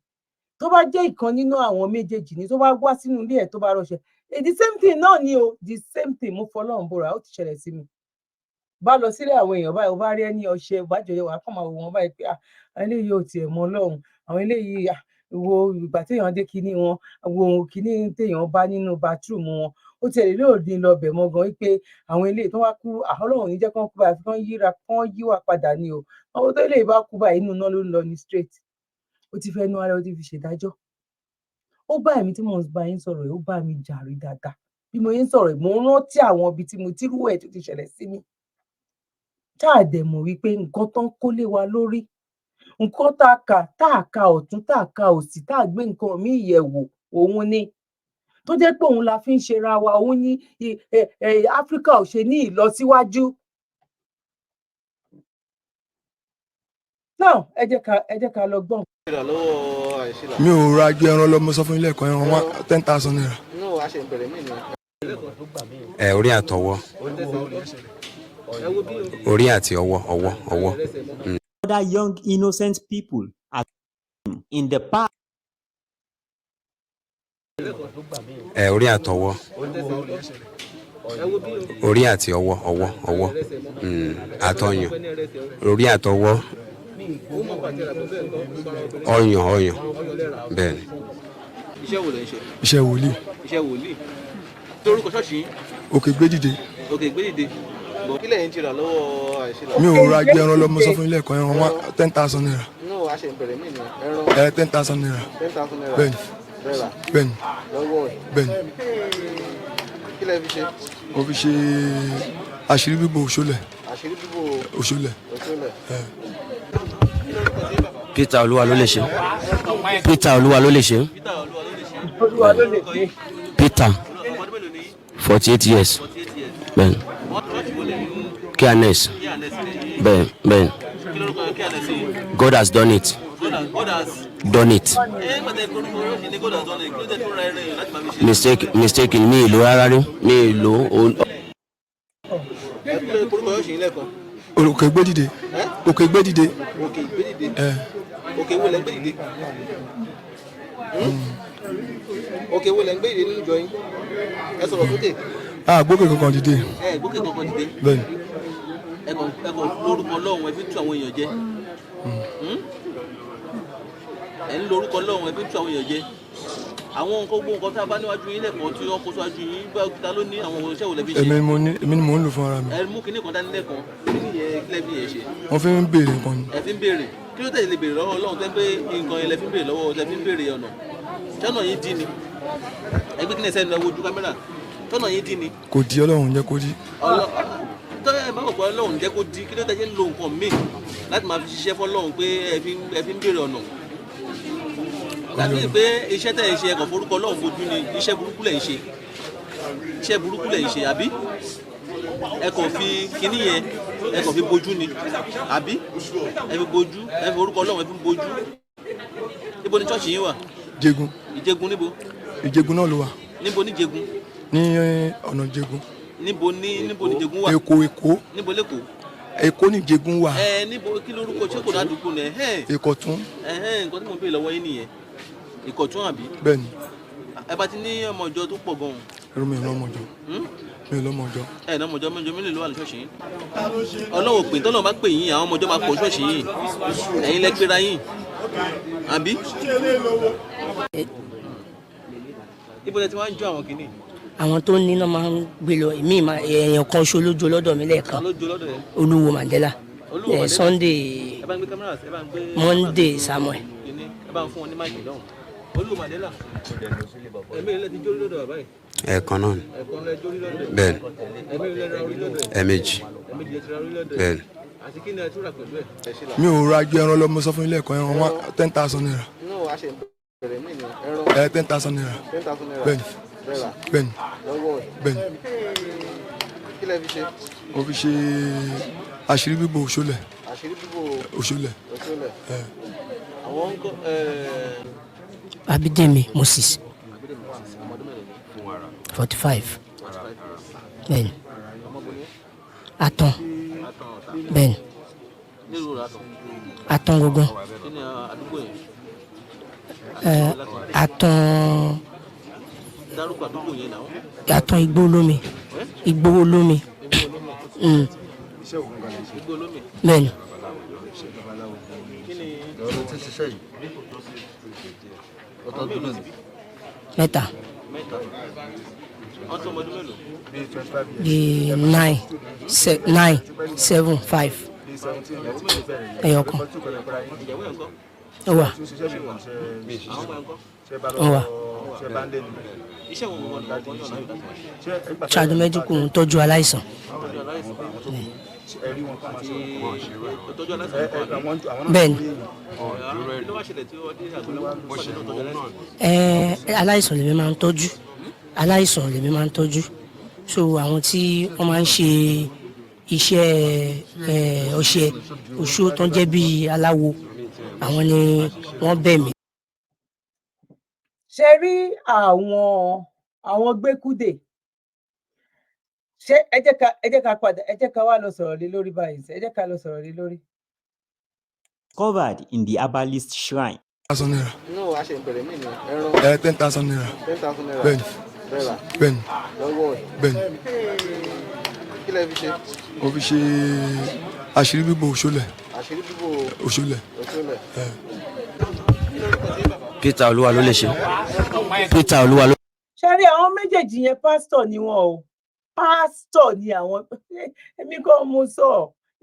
Tó bá jẹ́ ìkan nínú àwọn méjèèjì ni tó bá wá sínú ilé ẹ̀ tó bá rọṣẹ. The same thing náà ni o. The same thing mo fọlọ́run búra ó ti ṣẹlẹ̀ sí mi. Bá lọ sílé àwọn èèyàn báyìí, ó bá rí ẹni ọṣẹ ìbájọyọ̀ wà kàn máa wò wọ́n báyìí pé àwọn eléyìí ò tiẹ̀ mọ Ọlọ́run. Àwọn eléyìí wo ìgbà téèyàn dé kinní wọn, wo kinní téèyàn bá nínú bathroom wọn, ó tiẹ̀ lè lóòdì lọ bẹ̀ mọ́ gan wípé àwọn eléyìí tó wá kú Ọlọ́run ò ní jẹ́ kán kú báyìí kán yíwà padà ni o. Àwọn tó eléyìí bá kú báyìí inú iná ló ń lọ ní straight. Ó ti fẹ́ nu ara ẹ̀, ó ti fi ṣèdájọ́. Ó bá èmi tí mò ń bá yín sọ̀rọ̀ yìí, ó bá mi jà rí dáadáa. Bí mo yín sọ̀rọ̀ yìí, mò ń rántí àwọn ibi tí mo tírú ẹ̀ tó ti ṣẹlẹ̀ sí mi. Tá a dẹ̀ mọ̀ wípé nǹkan tán kó lé wa lórí, nǹkan tá a kà ọ̀tún, tá a kà òsì, tá a gbé nǹkan míì yẹ̀ wò, òun ni. Tó jẹ́ pé òun la fi ń ṣera wa, òun ni Áfríkà ò ṣe ní ìlọsíwájú. Now, ẹ jẹ́ ká lọ gbọ́. Mi ò ra ju ẹran lọ, mo sọ fún ilé ẹ̀kọ́ ẹran 10,000 naira. Orí àtọwọ́, orí àti ọwọ́. Other young innocent people are in the past. Orí àtọwọ́, orí àti ọwọ́. Àtọyàn, orí àtọwọ́, ọyàn. Bẹ́ẹ̀ ni. Iṣẹ́ wo lẹ ń ṣe? Iṣẹ́ wòlíì. Iṣẹ́ wòlíì. Torúkọ ṣọ́ọ̀ṣì yín? Òkè Gbédìde. Òkè Gbédìde. Bọ̀ kílẹ̀ yín ti rà lọ́wọ́ àìsílẹ̀? Mi ò ra ju ẹran lọ, mo sọ fún ilé ẹ̀kọ́ ẹran 10,000 naira. Nínú àṣẹ ìbẹ̀rẹ̀ mí ni ẹran. 10,000 naira. 10,000 naira. Bẹ́ẹ̀ni. Rẹ́rà. Bẹ́ẹ̀ni. Lọ́wọ́ ẹ̀. Bẹ́ẹ̀ni. Kílẹ̀ fi ṣe? Mo fi ṣe àṣírí bíbò òṣòlẹ̀. Àṣírí bíbò òṣòlẹ̀. Peter Olúwa ló lè ṣe. Peter Olúwa ló lè ṣe. Peter 48 years. Bẹ́ẹ̀ni. KNS. Bẹ́ẹ̀ni. God has done it. Done it. Mistake mi ìlú rárá rí. Mi ìlú. Òkè Gbédìde. Òkè Gbédìde. Òkè Gbédìde. Òkè wo lẹ ń Gbédìde? Òkè wo lẹ ń Gbédìde nínú ìjọ yín? Ẹ sọ̀rọ̀ sókè. Gbókè kankan dìde. Gbókè kankan dìde. Bẹ́ẹ̀ni. Ẹ̀kọ́ lórúkọ Ọlọ́run ẹ fi tú àwọn èèyàn jẹ. Ẹ ń lórúkọ Ọlọ́run ẹ fi tú àwọn èèyàn jẹ. Àwọn nǹkan gbogbo nǹkan tá a bá níwájú yín lẹ́kọ̀ọ́ tí wọ́n kó síwájú yín bá ta ló ní àwọn iṣẹ́ wo lẹ fi ṣe? Èmi ni mò ń lò fún ara mi. Ẹ mú kinní kan dání lẹ́kọ̀ọ́, kinní yẹn kílẹ̀ fi yẹn ṣe. Wọ́n fi ń béèrè nǹkan ni. Ẹ fi ń béèrè. Kí ló tẹ̀lé béèrè lọ́wọ́ Ọlọ́run tẹ́ pé nǹkan yẹn lẹ fi ń béèrè lọ́wọ́ lẹ fi ń béèrè ọ̀nà? Tọ́nà yín dí ni. Ẹgbẹ́ kíni ẹsẹ̀ ń lọ wojú kámẹ́rà. Tọ́nà yín dí ni. Kò di Ọlọ́run jẹ́ kó dí. Tọ́yọ̀ ẹ̀ máa mọ̀ pé Ọlọ́run jẹ́ kó dí. Kí ló tẹ̀ ṣe ń lo nǹkan míì láti máa fi ṣiṣẹ́ fọ́lọ́run pé ẹ fi ń béèrè ọ̀nà? Láti pé iṣẹ́ tẹ̀ ń ṣe ẹ̀kọ́ forúkọ Ọlọ́run fojú ni iṣẹ́ burúkú lẹ̀ ń ṣe. Iṣẹ́ burúkú lẹ̀ ń ṣe àbí? Ẹ kàn fi kinní yẹn ẹ kàn fi bojú ni àbí? Ẹ fi bojú, ẹ fi orúkọ Ọlọ́run ẹ fi bojú. Níbo ni ṣọ́ọ̀ṣì yín wà? Jẹ̀gún. Ìjẹ̀gún níbo? Ìjẹ̀gún náà ló wà. Níbo ní Jẹ̀gún? Ní ọ̀nà Jẹ̀gún. Níbo ní Jẹ̀gún wà? Èkó. Níbo l'Ékòó? Èkó ní Jẹ̀gún wà. Níbo kí lorúkọ ṣé kò ládùúgbò nẹ? Ìkọ̀tún. Nǹkan tí mo béèrè lọ́wọ́ yín nìyẹn. Ìkọ̀tún àbí? Bẹ́ẹ̀ni. Ẹ bá ti ní ọmọ ìjọ tó pọ̀ gan-an. Ẹ̀rọ mi ò lọ́mọ ìjọ. Mi ò lọ́mọ ìjọ. Lọ́mọ ìjọ mélòó ló wà ní ṣọ́ọ̀ṣì yín? Ọlọ́run pè tọ́lọ́run bá pè yín àwọn ọmọ ìjọ máa pọ̀ ṣọ́ọ̀ṣì yín. Ẹ̀yin lẹ pera yín. Àbí? Ibo lẹ ti wá ń jó àwọn kìíní? Àwọn tó ní náà máa ń gbé lọ èmi èèyàn kan ṣo lójó lọ́dọ̀ mi lẹ́ẹ̀kan. Olúwo Mandela. Sunday Monday Samuel. Ẹ bá ń fún wọn ní máìkì lọ́hùn. Olúwo Mandela. Ẹ̀mí ilé ti jó lọ́dọ̀ bàbá yìí. Ẹ̀ẹ̀kan náà ni. Ẹ̀ẹ̀kan lẹ jó lọ́dọ̀. Bẹ́ẹ̀ni. Ẹ̀mí ilé ra orí lọ́dọ̀. Ẹ̀ẹ̀mejì. Ẹ̀ẹ̀mejì lẹ ti ra orí lọ́dọ̀. Bẹ́ẹ̀ni. Àti kí ni ẹ tún rà pẹ̀lú ẹ̀? Mi ò ra ju ẹran lọ, mo sọ fún ilé ẹ̀kọ́ ẹran 10,000 naira. Nínú àṣẹ ìbẹ̀rẹ̀ mí ni ẹran. 10,000 naira. 10,000 naira. Bẹ́ẹ̀ni. Rẹ́rà. Bẹ́ẹ̀ni. Lọ́wọ́ ẹ̀. Bẹ́ẹ̀ni. Kílẹ̀ fi ṣe? Mo fi ṣe àṣírí bíbò òṣòlẹ̀. Àṣírí bíbò òṣòlẹ̀. Àwọn ń kọ́ Abídèmí Moses 45. Bẹ́ẹ̀ni. Àtàn. Bẹ́ẹ̀ni. Àtàn gbogbo. Àtàn. Àtàn Igbó olómi. Igbó olómi. bẹ́ẹ̀ni. Mẹ́ta. Bíi 9, 7, 5. Ẹyọ kan. Ó wà. Ó wà. Ṣáàdùn mẹ́díkù ń tọ́jú aláìsàn. Bẹ́ẹ̀ni. Aláìsàn lèmi máa ń tọ́jú. Aláìsàn lèmi máa ń tọ́jú. So àwọn tí wọ́n máa ń ṣe iṣẹ́ ọṣẹ oṣó tó ń jẹ́ bíi aláwo, àwọn ni wọ́n bẹ̀ mí. Ṣé rí àwọn gbẹ́kúdè? Ṣé ẹ jẹ́ ká padà, ẹ jẹ́ ká wá lọ sọ̀rọ̀ lé lórí báyìí. Ẹ jẹ́ ká lọ sọ̀rọ̀ lé lórí. Covered in the herbalist shrine. 1,000 naira. No, a ṣe ìbẹ̀rẹ̀ mí ni ẹran 10,000 naira. 10,000 naira. Bẹ́ẹ̀ni. Bẹ́ẹ̀ra Bẹ́ẹ̀ni. lọ́wọ́ ẹ̀. Bẹ́ẹ̀ni. Kí lẹ fi ṣe? Mo fi ṣe àṣírí bíbò òṣòlẹ̀. Àṣírí bíbò Òṣòlẹ̀. òṣòlẹ̀. Peter Olúwa ló lè ṣe. Peter Olúwa ló. Ṣé rí àwọn méjèèjì yẹn pásítọ̀ ni wọ́n o. Pásítọ̀ ni àwọn. Èmi kọ́ mo sọ,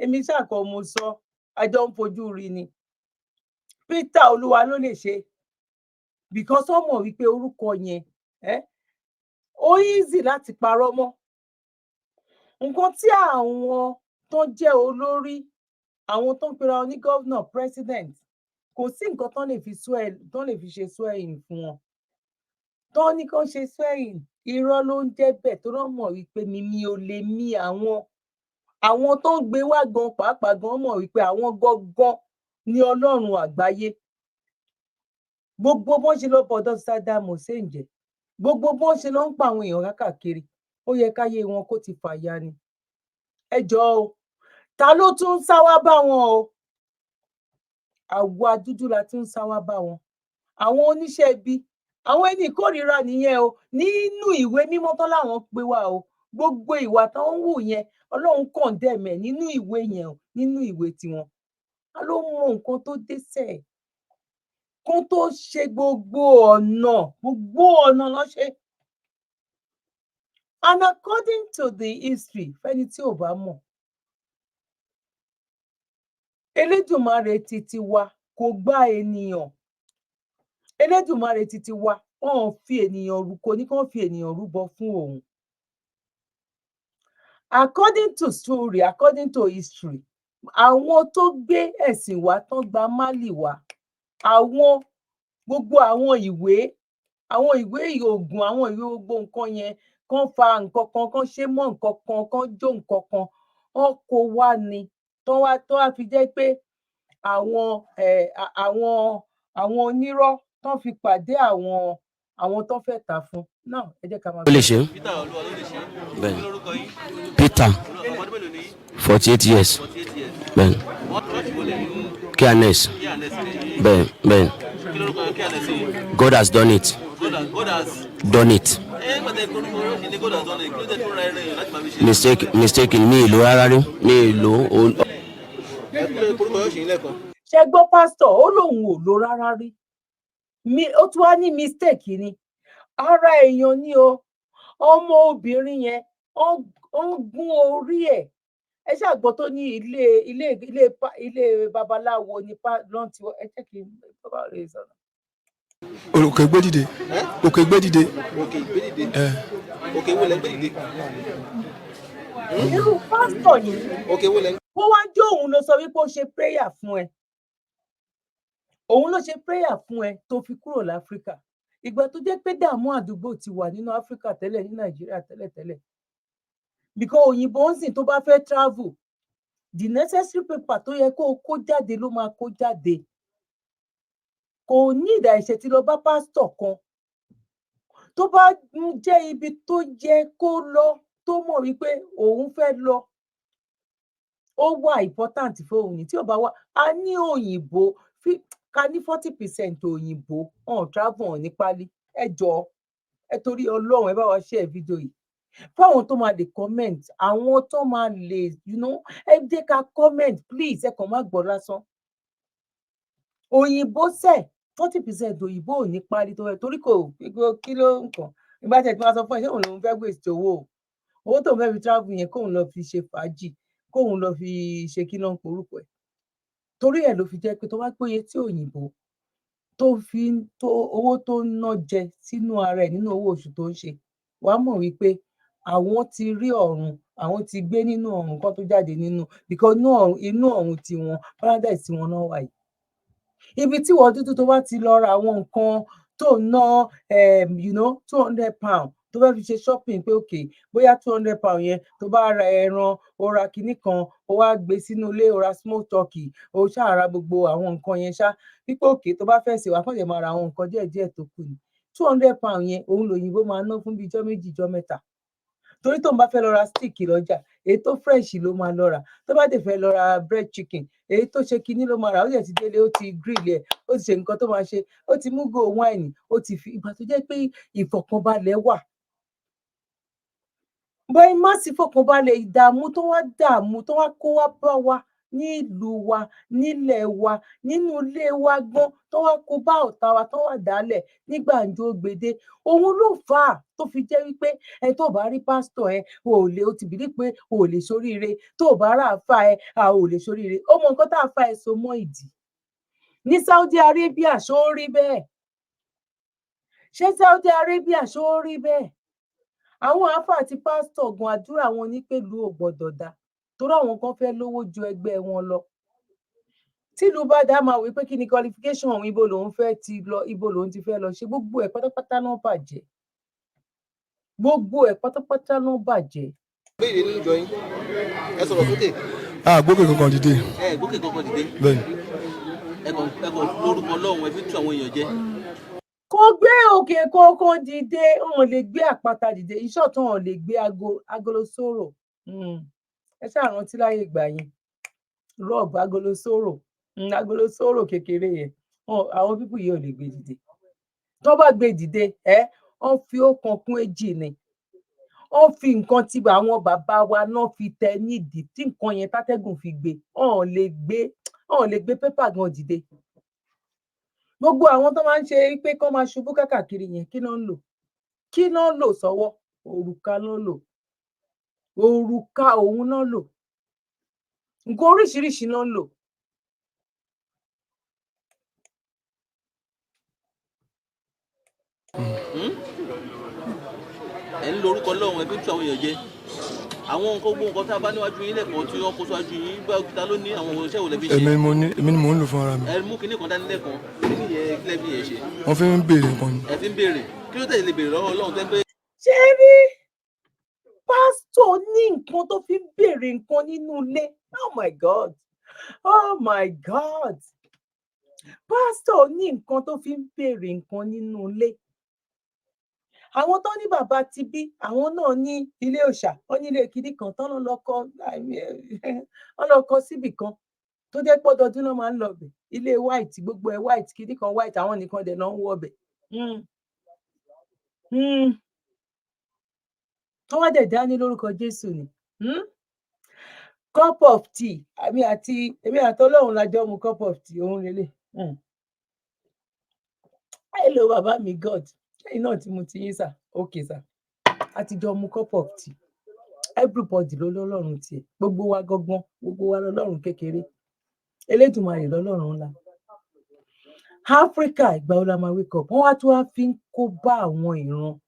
èmi ṣàkọ́ mo sọ, àjọ ń fojú rí ni. Peter Olúwa ló lè ṣe, because wọ́n mọ̀ wípé orúkọ yẹn ó easy láti parọ́ mọ́. Nǹkan tí àwọn tó jẹ́ olórí, àwọn tó ń pera wọn ní governor, president, kò sí nǹkan tán lè fi ṣe swearing fún wọn. Tán ní kán ṣe swearing, irọ́ ló ń jẹ́ bẹ́ẹ̀, tó rán mọ̀ wípé mi ò lè mí àwọn tó ń gbé wá gan pàápàá gan mọ̀ wípé àwọn gangan ní Ọlọ́run àgbáyé. Gbogbo bọ́n ṣe lọ bọ̀dọ̀ Saddam Hussein jẹ́, gbogbo bọ́n ṣe lọ ń pa àwọn èèyàn káàkiri, ó yẹ káyé wọn kó ti fàya ni. Ẹ jọ̀ọ́ o, ta ló tún ń sá wá bá wọn o? Àwa dúdú la tún ń sá wá bá wọn. Àwọn oníṣẹ́ ibi, àwọn ẹni ìkórìíra nìyẹn o. Nínú ìwé mímọ́ tán láwọn pé wá o, gbogbo ìwà tán ń wù yẹn Ọlọ́run condemn ẹ̀ nínú ìwé yẹn o, nínú ìwé tiwọn. A ló mọ nǹkan tó dé sẹ́ẹ̀ kó tó ṣe gbogbo ọ̀nà ló ṣe. And according to the history, fẹ́ni tí ò bá mọ̀, Elédùmarè titi wa kò gbá ènìyàn. Elédùmarè titi wa wọ́n fi ènìyàn rú, kò ní kán fi ènìyàn rúbọ fún òun. According to story, according to history, àwọn tó gbé ẹ̀sìn wá tán gba Málì wá, gbogbo àwọn ìwé ìògùn, àwọn ìwé gbogbo nǹkan yẹn, kán fa nǹkan kan, kán ṣe mọ́ nǹkan kan, kán jó nǹkan kan, wọ́n kó wá ni tó wá fi jẹ́ pé àwọn onírọ́ tán fi pàdé àwọn tó fẹ́ tà fún. Náà ẹ jẹ́ ká máa. Ló lè ṣe. Peter Olúwa ló lè ṣe. Bẹ́ẹ̀ni. Peter. Ọmọdé mélòó ni? 48 years. 48 years. Bẹ́ẹ̀ni. Wọ́n tọ́jú wọlé nínú Careness. Bẹ́ẹ̀ni. Kí lórúkọ Careness yìí? God has done it. God has Done it. Pàtẹ́ ìkórúkọ ní God has done it. Kí ló dé tó ra ẹran yẹn láti máa fi ṣe? Mistake ní ìlú rárá rí. Ní ìlú. Ẹ kí ló ìkórúkọ yóò ṣe yín lẹ́ẹ̀kan? Ṣé gbọ́ pásítọ̀ ó lóun ò lò rárá rí. Ó tún wá ní mistake ni. Ara èèyàn ni o. Ọmọ obìnrin yẹn ó ń gún orí ẹ̀. Ẹ ṣàgbọ́ tó ní ilé babaláwo ní lọ́ntì. Ẹ jẹ́ kí n bá rè sọ̀rọ̀. Òkè gbé dìde. Òkè gbé dìde. Òkè gbé dìde. Òkè wo lẹ gbé dìde? Irú pásítọ̀ yìí. Òkè wo lẹ. Kó wá jó òun ló sọ wípé ó ṣe prayer fún ẹ. Òun ló ṣe prayer fún ẹ tó fi kúrò l'Áfríkà. Ìgbà tó jẹ́ pé dààmú àdúgbò ti wà nínú Áfríkà tẹ́lẹ̀, ní Nàìjíríà tẹ́lẹ̀. Because òyìnbó ń sìn tó bá fẹ́ travel, the necessary paper tó yẹ kó jáde ló máa kó jáde. Kò ní ìdá ìṣẹ́ tí lọ bá pásítọ̀ kan tó bá jẹ́ ibi tó yẹ kó lọ, tó mọ̀ wípé òun fẹ́ lọ, ó wà important fún òun ní. Tí ò bá wá, a ní òyìnbó, ká ní 40% òyìnbó travel ní pálí. Ẹ jọ̀ọ́, ẹ torí Ọlọ́run ẹ bá wa share fídíò yìí. fáwọn tó máa lè comment, àwọn tó máa lè ẹ jẹ́ ká comment please, ẹ kàn má gbọ́ lásán. Òyìnbó 40% òyìnbó ò ní parí tó torí kí ló nǹkan ìgbà tí wọ́n sọ fún ẹ ṣé òun lòun fẹ́ waste owó tó fẹ́ fi travel yẹn kóun lọ fi ṣe fàájì, kóun lọ fi ṣe kí náà porúkọ ẹ̀. Torí ẹ̀ ló fi jẹ́ pé tó bá péye tí òyìnbó owó tó ń ná jẹ sínú ara ẹ̀ nínú owó oṣù tó ń ṣe, wàá mọ̀ wípé àwọn ti rí ọ̀run, àwọn ti gbé nínú ọ̀run kan tó jáde nínú, because inú ọ̀run tiwọn paradise tiwọn náà wà yìí. Ibi tí wọ́n dúdú tó bá ti lọ ra àwọn nǹkan tó ná £200 tó fẹ́ fi ṣe shopping pé okay bóyá £200 yẹn tó bá ra ẹran, ó ra kinní kan, ó wá gbé sínú ilé, ó ra small turkey, ó ṣáà ra gbogbo àwọn nǹkan yẹn ṣá wípé okay tó bá fẹ́ ṣe wà fọ́njẹ̀ máa ra àwọn nǹkan díẹ̀díẹ̀ tó kù ni. £200 yẹn òun lòyìnbó máa ná fún bíi ijọ́ méjì ijọ́ mẹ́ta. Torí tóun bá fẹ́ lọ ra steak lọ́jà, èyí tó fresh ló máa lọ rà. Tó bá dẹ̀ fẹ́ lọ ra bread chicken, èyí tó ṣe kinní ló máa rà. Ó dẹ̀ ti délé, ó ti grill ẹ̀, ó ti ṣe nǹkan tó máa ṣe, ó ti mú go wine, ó ti fi ìgbà tó jẹ́ pé ìfọ̀kànbalẹ̀ wà. Bọ́ẹ̀ má sí ìfọ̀kànbalẹ̀, ìdààmú tó wá kó wá bá wa ní ìlú wa, nílẹ̀ wa, nínú ilé wa gan, tó wá kó bá ọ̀tá wa tó wà dálẹ̀ ní gbàǹjo gbèdé. Òun ló fà á tó fi jẹ́ wípé ẹ tó bá rí pásítọ̀ ẹ, ó ti bìlí pé o ò lè ṣoríire. Tó bá rà àfà ẹ, ò lè ṣoríire. Ó mọ nǹkan tá àfà ẹ so mọ́ ìdí. Ní Saudi Arabia ṣó rí bẹ́ẹ̀? Ṣé Saudi Arabia ṣó rí bẹ́ẹ̀? Àwọn àfà àti pásítọ̀ gan àdúrà wọn ní pẹ̀lú ò gbọdọ̀ dá. Torí àwọn kan fẹ́ lówó ju ẹgbẹ́ wọn lọ. Tílùú bá dá máa wí pé kí ni qualification òun, ibo lòun ti fẹ́ lọ ṣe. Gbogbo ẹ̀ pátápátá náà bàjẹ́. Gbogbo ẹ̀ pátápátá náà bàjẹ́. Béèrè nínú ìjọ yín, ẹ sọ̀rọ̀ sókè. Gbókè kankan dìde. Gbókè kankan dìde. Bẹ́ẹ̀ni. Ẹ kàn lórúkọ Ọlọ́run ẹ fi tú àwọn èèyàn jẹ. Kò gbé òkè kankan dìde, wọn lè gbé àpáta dìde, ìṣọ̀tún wọn lè gbé agolo sóró. Ẹ ṣáà rántí láyé ìgbà yẹn, rọ́ọ̀bù agolo sóró kékeré yẹn, àwọn pípù yìí ò lè gbé dìde. Tó bá gbé dìde, wọ́n fi ọ̀kan kún èjì ni. Wọ́n fi nǹkan tí àwọn bàbá wa náà fi tẹ nídìí tí nǹkan yẹn tátẹ́gùn fi gbé, wọn ò lè gbé pépà gan dìde. Gbogbo àwọn tó máa ń ṣe pé kán máa ṣubú káàkiri yẹn, kí náà ń lò? Kí náà ń lò sọ́wọ́? Òrùka náà lò. Òrùka òun náà lò. Nǹkan oríṣiríṣi náà ń lò. Ẹ ń lo orúkọ Ọlọ́run ẹ fi tú àwọn èèyàn jẹ. Àwọn gbogbo nǹkan tá a bá níwájú yín lẹ́kọ̀ọ́ tí wọ́n kó síwájú yín bá òkúta ló ní àwọn iṣẹ́ wo lẹ fi ṣe. Èmi ni mò ń lò fún ara mi. Ẹ mú kinní kan dání lẹ́kọ̀ọ́, kinní yẹn kílẹ̀ bí yẹn ṣe. Wọ́n fi ń béèrè nǹkan ni. Ẹ fi ń béèrè, kí ló tẹ̀lé béèrè lọ́wọ́ Ọlọ́run tẹ́ pé. Ṣé rí pásítọ̀ ní nǹkan tó fi ń béèrè nǹkan nínú ilé? Oh my God! Oh my God! Pásítọ̀ ní nǹkan tó fi ń béèrè nǹkan nínú ilé. Àwọn tó ní bàbá ti bí, àwọn náà ní ilé òòṣà, wọ́n ní ilé kìíní kan tán wọ́n lọ kọ́ síbì kan tó jẹ́ pé ọdọọdún náà máa ń lọ bẹ̀. Ilé white, gbogbo ẹ̀ white, kìíní kan white, àwọn nìkan dẹ̀ náà ń wọ̀ bẹ̀. Wọ́n wá dẹ̀ dání lórúkọ Jésù ni. Cup of tea, èmi àti Ọlọ́run la jọ mu cup of tea, òun lélẹ̀. Hello bàbá mi God. Ẹ̀yin náà tí mo ti yín sà, okay sà. A ti jọ mu cup of tea. Everybody ló lọ́lọ́run tiẹ̀. Gbogbo wa gangan, gbogbo wa lọ́lọ́run kékeré. Elédùmarè lọ́lọ́run ńlá. Afrika ìgbà wo la máa wake up? Wọ́n wá tún wá fi ń kó bá àwọn ìran.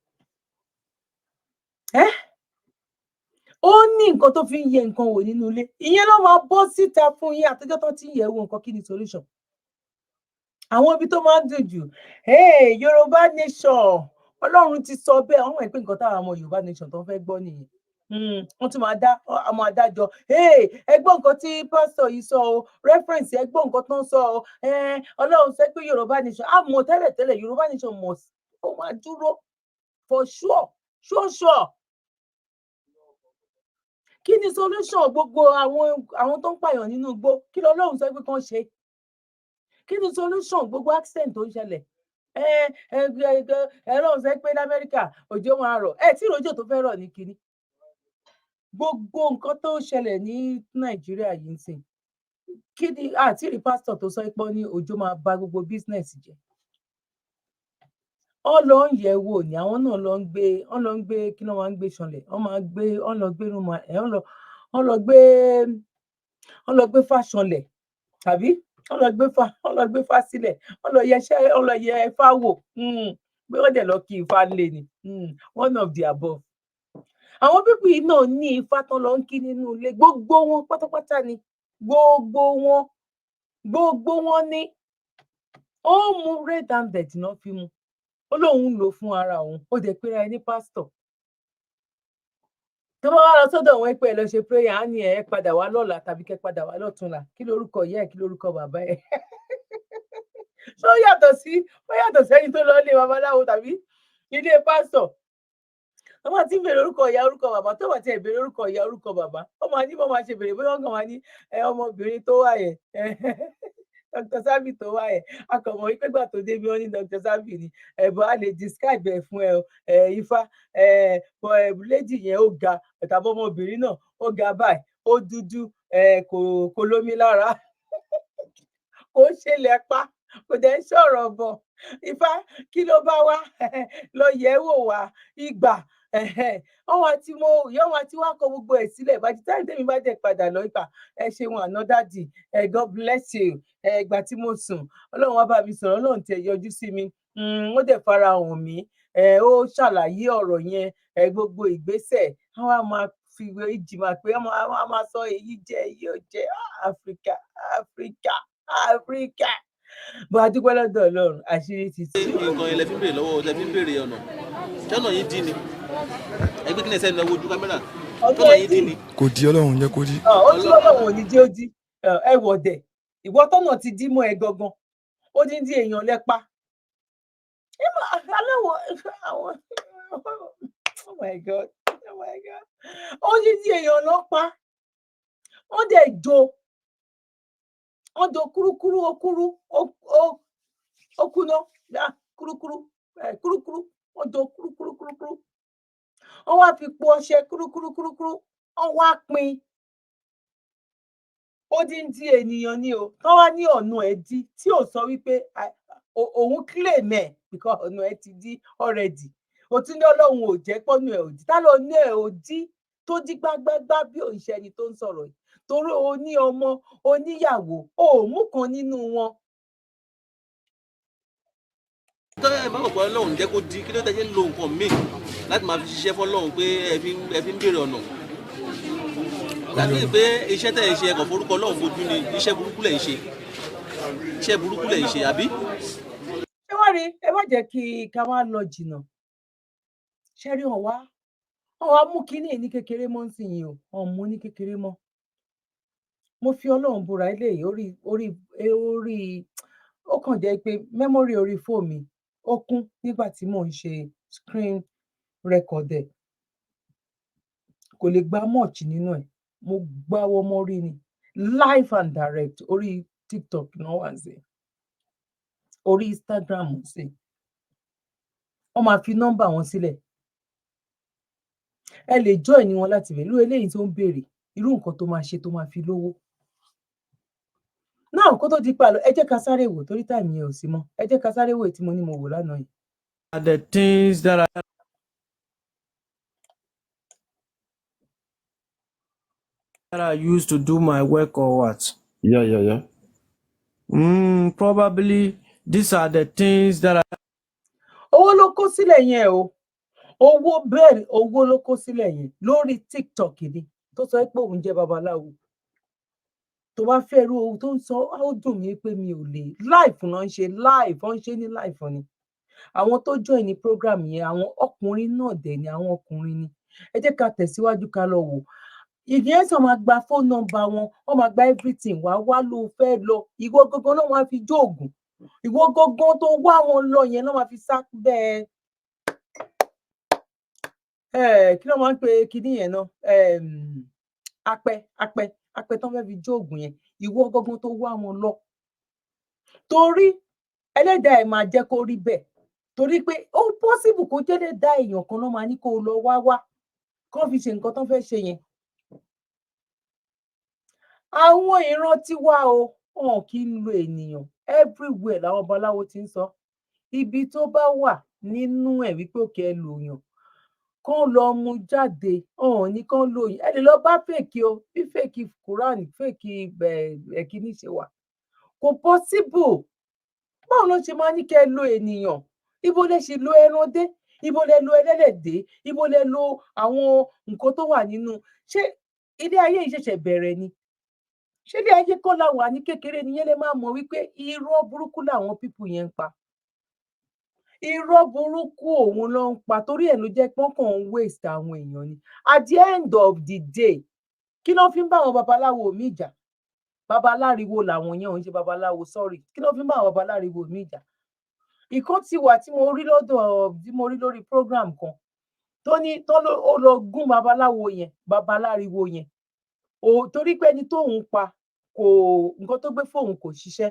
Ó ní nǹkan tó fi ń yẹ nǹkan wò nínú ilé. Ìyẹn ló máa bọ́ síta fún yín àtijọ́ tó ti ń yẹ̀ wò nǹkan, kí ni solution? Àwọn ibi tó máa ń dùn jù, Yorùbá nation, Ọlọ́run ti sọ bẹ́ẹ̀, wọ́n mọ̀ pé nǹkan táwọn ọmọ Yorùbá nation tó ń fẹ́ gbọ́ nìyẹn. Wọ́n tún máa dá àwọn adájọ́, ẹ gbọ́ nǹkan tí pásítọ̀ yìí sọ o, reference ẹ gbọ́ nǹkan tó ń sọ o, Ọlọ́run sọ pé Yorùbá nation, a mọ̀ tẹ́lẹ̀ Yorùbá nation ó máa dúró for sure. Kí ni solution gbogbo àwọn tó ń pààyàn nínú igbó? Kí lọ́lọ́run sọ pé kán ṣe? Kí ni solution gbogbo accident tó ń ṣẹlẹ̀? ẹ̀rọ ṣe pé lamẹ́ríkà òjò máa rọ̀ tí ìròjò tó fẹ́ rọ̀ ní kinní gbogbo nǹkan tó ṣẹlẹ̀ ní nàìjíríà yìí ń sìn kí ni àti rí pásítọ̀ tó sọ pé ní òjò máa bà gbogbo bísínẹsì jẹ́ ọ lọ ń yẹ̀ wò ní àwọn náà lọ ń gbé kí ló máa ń gbé ṣanlẹ̀ ọ lọ gbé rúmọ ẹ ọ lọ gbé fàṣanlẹ̀ tàbí ọ lọ gbé fá sílẹ̀ ọ lọ yẹ Ifá wò pé ó dẹ̀ lọ kí Ifá lé ni one of the above àwọn pípì yìí náà ní Ifá tán lọ ń kí nínú ilé gbogbo wọn pátápátá ni gbogbo wọn ní ó mú red handed náà fi mu ó lóun ń lò fún ara òun ó dẹ̀ pera ẹni pásítọ̀ tó bá wá lọ sọ́dọ̀ wọn pé ẹ lọ ṣe prayer á ní ẹ padà wá lọ́la tàbí kẹ́ padà wá lọ́túnla kí lórúkọ ìyá ẹ kí lórúkọ bàbá ẹ ṣó yàtọ̀ sẹ́ni tó lọ ilé babaláwo tàbí ilé pásítọ̀ wọ́n máa ti bèrè orúkọ ìyá orúkọ bàbá tó bá ti bèrè orúkọ ìyá orúkọ bàbá wọ́n máa ní bọ́n máa ṣe bèrè bóyá wọ́n kàn máa ní ọmọbìnrin tó wà yẹn Dr. Sabi tó wá akọ̀mọ̀ wípé gbà tó débi wọn ní Dr. Sabi ni ẹ̀bùn a lè describe ẹ̀ fún Ifá lady yẹn ó ga tàbí ọmọbìnrin náà ó ga báyìí ó dúdú kò lómi lára kò ṣẹlẹ̀ pa kò dẹ̀ ń sọ̀rọ̀ bọ̀ Ifá kí ló bá wá lọ yẹ̀ wò wá ìgbà wọn àti wá kọ gbogbo ẹ̀ sílẹ̀ bá ti táyì tèmi bá dẹ̀ padà lọ ìgbà ẹ ṣeun àná dádì God bless you ìgbà tí mo sùn Ọlọ́run wá bá mi sọ̀rọ̀ Ọlọ́run tẹ̀ yọjú sí mi ó dẹ̀ fara hàn mí ó ṣàlàyé ọ̀rọ̀ yẹn gbogbo ìgbésẹ̀ wọn á máa fi ìjìmọ̀ pé wọn á máa sọ èyí jẹ èyí ò jẹ Afrika bó a dúpẹ́ lọ́dọ̀ Ọlọ́run àṣírí ti tú. nǹkan ilẹ̀ fi ń béèrè lọ́wọ́ ilẹ̀ fi ń béèrè ọ̀nà tọ́nà yìí dín ni ẹgbẹ́ kí ni ẹsẹ̀ ìnáwó ojú kámẹ́rà tọ́nà yìí dín ni. kò di Ọlọ́run jẹ́ kó di. ojú Ọlọ́run ò ní jẹ́ ó di ẹ wọ̀dẹ̀ ìwọ tọ́nà ti dí mọ́ ẹ gangan ó dín dín èèyàn lẹ́pa aláwọ̀ oh my God ó dín dín èèyàn lọ́pa ó dẹ̀ jo ọdọ kúrúkúrú okúrú okúná kúrúkúrú ọdọ kúrúkúrú wọn wá fi po ọṣẹ kúrúkúrú wọn wá pín ó dín dín ènìyàn ni o wọn wá ní ọ̀nà ẹ̀ dí tí ò sọ wípé òun claim ẹ̀ because ọ̀nà ẹ̀ ti dí already òtún ní Ọlọ́run ò jẹ́ pọ́nù ẹ̀ ò dí tá ló ní ẹ̀ ò dí tó dí gbágbágbá bí òǹṣẹ́ ẹni tó ń sọ̀rọ̀ yìí torí o ní ọmọ oníyàwó o ò mú kan nínú wọn. tó ẹ bá wọ̀ pé Ọlọ́run jẹ́ kó di kí ló tẹ́ ṣe ń lo nǹkan míì láti máa fi ṣiṣẹ́ fọ́lọ́run pé ẹ fi ń béèrè ọ̀nà láti pé iṣẹ́ tẹ̀ ń ṣe ẹ̀kọ́ forúkọ Ọlọ́run fojú ni iṣẹ́ burúkú lẹ̀ ń ṣe àbí. ṣé wọ́n rí ẹ má jẹ́ kí ká má lọ jìnnà ṣé rí wọn wá mú kínní ní kékeré mọ́ sí yìí o wọn mú ní kékeré mọ́ mo fi Ọlọ́run búra eléyìí orí ó kàn jẹ́ pé mẹ́mórì orí fóònù mi ó kún nígbà tí mò ń ṣe screen record ẹ̀ kò lè gba much nínú ẹ̀ mo gbáwọ́ mọ́rí ni live and direct orí TikTok náà wà sí orí Instagram sí wọ́n máa fi nọ́mbà wọn sílẹ̀ ẹ lè join wọn láti bẹ̀ lú eléyìí tó ń béèrè irú nǹkan tó máa ṣe tó máa fi lówó náà kó tó di pàlọ́ ẹ jẹ́ ká sáré wò torí táìmì yẹn ò sí mọ́ ẹ jẹ́ ká sáré wò tí mo ní mo wò lánàá yìí. The things that I use to do my work or what? Yeah. Probably these are the things that I. owó ló kó sílẹ̀ yẹn o owó bẹ́ẹ̀ owó ló kó sílẹ̀ yẹn lórí TikTok ni tó sọ pé òun jẹ́ babaláwo tó bá fẹ́ rú owó tó ń sọ ó dùn mí pé mi ò lè live náà ń ṣe live wọ́n ń ṣe ní live ni àwọn tó join ní program yẹn àwọn ọkùnrin náà dẹ̀ ni àwọn ọkùnrin ni ẹ jẹ́ ká tẹ̀síwájú ká lọ wò ìyẹn sọ máa gba phone number wọn máa gba everything wá ló fẹ́ lọ ìwọ gangan náà wọ́n á fi jó ògùn ìwọ gangan tó wá wọn lọ yẹn náà máa fi sá bẹ́ẹ̀ kí ló máa ń pe kinní yẹn náà apẹ tán fẹ́ fi jó ògùn yẹn ìwọ gangan tó wá wọn lọ torí ẹlẹ́dàá ẹ̀ máa jẹ́ kó rí bẹ́ẹ̀ torí pé ó possible kó jẹ́ ẹlẹ́dàá èèyàn kan náà máa ní kó lọ wá kán fi ṣe nǹkan tán fẹ́ ṣe yẹn. Àwọn ìran tiwa o wọn kì í lo ènìyàn everywhere làwọn babaláwo ti ń sọ ibi tó bá wà nínú ẹ̀ wípé òkè ẹ lòyàn kán lọ mú jáde ọ̀hún ní kán lòyàn ẹ lè lọ bá fèkì o bí fèkì Quran fèkì ẹ̀kíní ṣe wà kò possible báwo ló ṣe máa ní kẹ́ ẹ lo ènìyàn ibo lẹ ṣe lo ẹran dé ibo lẹ lo ẹlẹ́dẹ̀ dé ibo lẹ lo àwọn nǹkan tó wà nínú ṣé ilé ayé yìí ṣẹ̀ṣẹ̀ bẹ̀rẹ̀ ni ṣé ilé ayé kọ́ la wà ní kékeré nìyẹn lè máa mọ̀ wípé irọ́ burúkú làwọn pípù yẹn ń pa irọ́ burúkú òun ló ń pa torí ẹ̀ ló jẹ́ pé wọ́n kàn ń waste àwọn èèyàn ni at the end of the day kí ló fi ń bá àwọn babaláwo mi jà babaláriwo làwọn yẹn ò ń ṣe babaláwo sorry kí ló fi ń bá àwọn babaláriwo mi jà ìkan ti wà tí mo rí lórí program kan tó ní ó lọ gún babaláriwo yẹn torí pé ẹni tóun pa kò nǹkan tó gbé fóun kò ṣiṣẹ́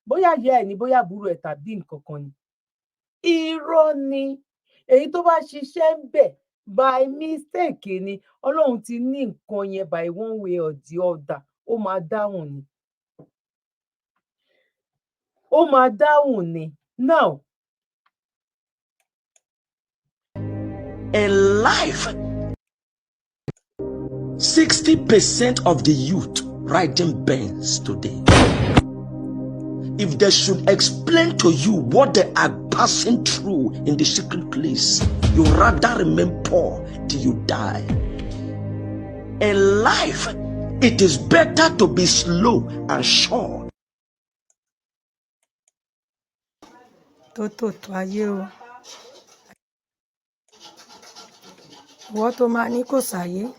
bóyá ìyá ẹ̀ ni bóyá àbúrò ẹ̀ tàbí nǹkan kan ni irọ́ ni èyí tó bá ṣiṣẹ́ ń bẹ̀ by mistake ni Ọlọ́run ti ní nǹkan yẹn by one way or the other ó máa dáhùn ni now. A life. 60% of the youth riding Benz today. If they should explain to you what they are passing through in the secret place, you rather remain poor till you die. A life, it is better to be slow and sure. Tó ayé o. Ìwọ tó máa ní kò sáyé.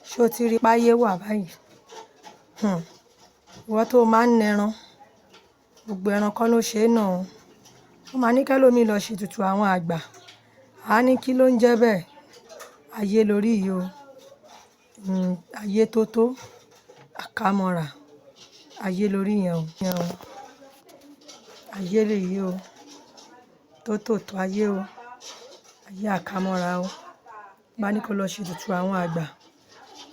Ṣé o ti rí páyé wà báyìí? Ìwọ tó máa ń nẹran. Gbogbo ẹran kọ́ ló ṣe é nà o. Wọ́n máa ní kẹ́lòmíì lọ ṣètùtù àwọn àgbà. A ní kí ló ń jẹ́ bẹ́ẹ̀? Ayé lórí yìí o. Ayé tó àkámọ́ra. Ayé lórí yẹn o. Ayé lèyí o. Tó ayé o. Ayé àkámọ́ra o. Bá ní kó lọ ṣètùtù àwọn àgbà.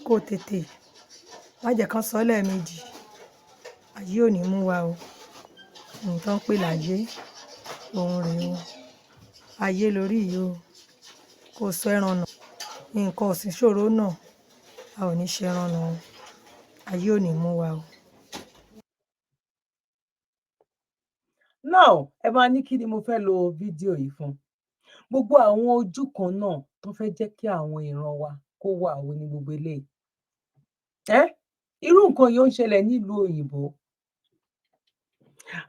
Kó tètè. Má jẹ́ kán sọ lẹ́ẹ̀mejì. Ayé ò ní mú wa o. Nǹkan pè láyé. Òun rèé o. Ayé lórí yìí o. Kò sọ ẹran nà. Nǹkan ọ̀sìn ṣòro náà. A ò ní ṣe ẹran nà o. Ayé ò ní mú wa o. Now ẹ máa ní kí ni mo fẹ́ lo fídíò yìí fún gbogbo àwọn ojú kan náà tó fẹ́ jẹ́ kí àwọn ìran wa kó wà ó ní gbogbo eléyìí irú nǹkan yìí ó ń ṣẹlẹ̀ nílùú òyìnbó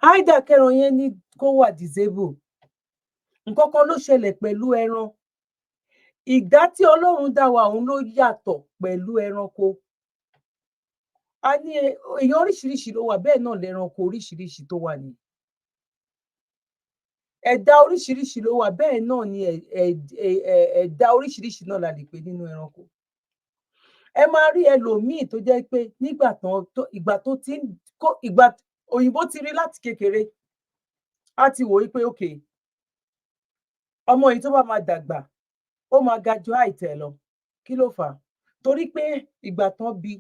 áìdá kẹran yẹn ní kó wà disable nǹkan kan ló ṣẹlẹ̀ pẹ̀lú ẹran ìdá tí Ọlọ́run dá wa òun ló yàtọ̀ pẹ̀lú ẹranko a ní èèyàn oríṣiríṣi ló wà bẹ́ẹ̀ náà lẹ́ranko oríṣiríṣi tó wà ní ẹ̀dá oríṣiríṣi ló wà bẹ́ẹ̀ náà ni ẹ̀dá oríṣiríṣi náà la lè pè nínú ẹranko ẹ máa rí ẹlòmíì tó jẹ́ pé ìgbà òyìnbó ti rí láti kékeré á ti wò wípé òkè ọmọ yìí tó bá máa dàgbà ó máa ga ju àìtẹ́ lọ kí ló fà á torí pé ìgbà tán bí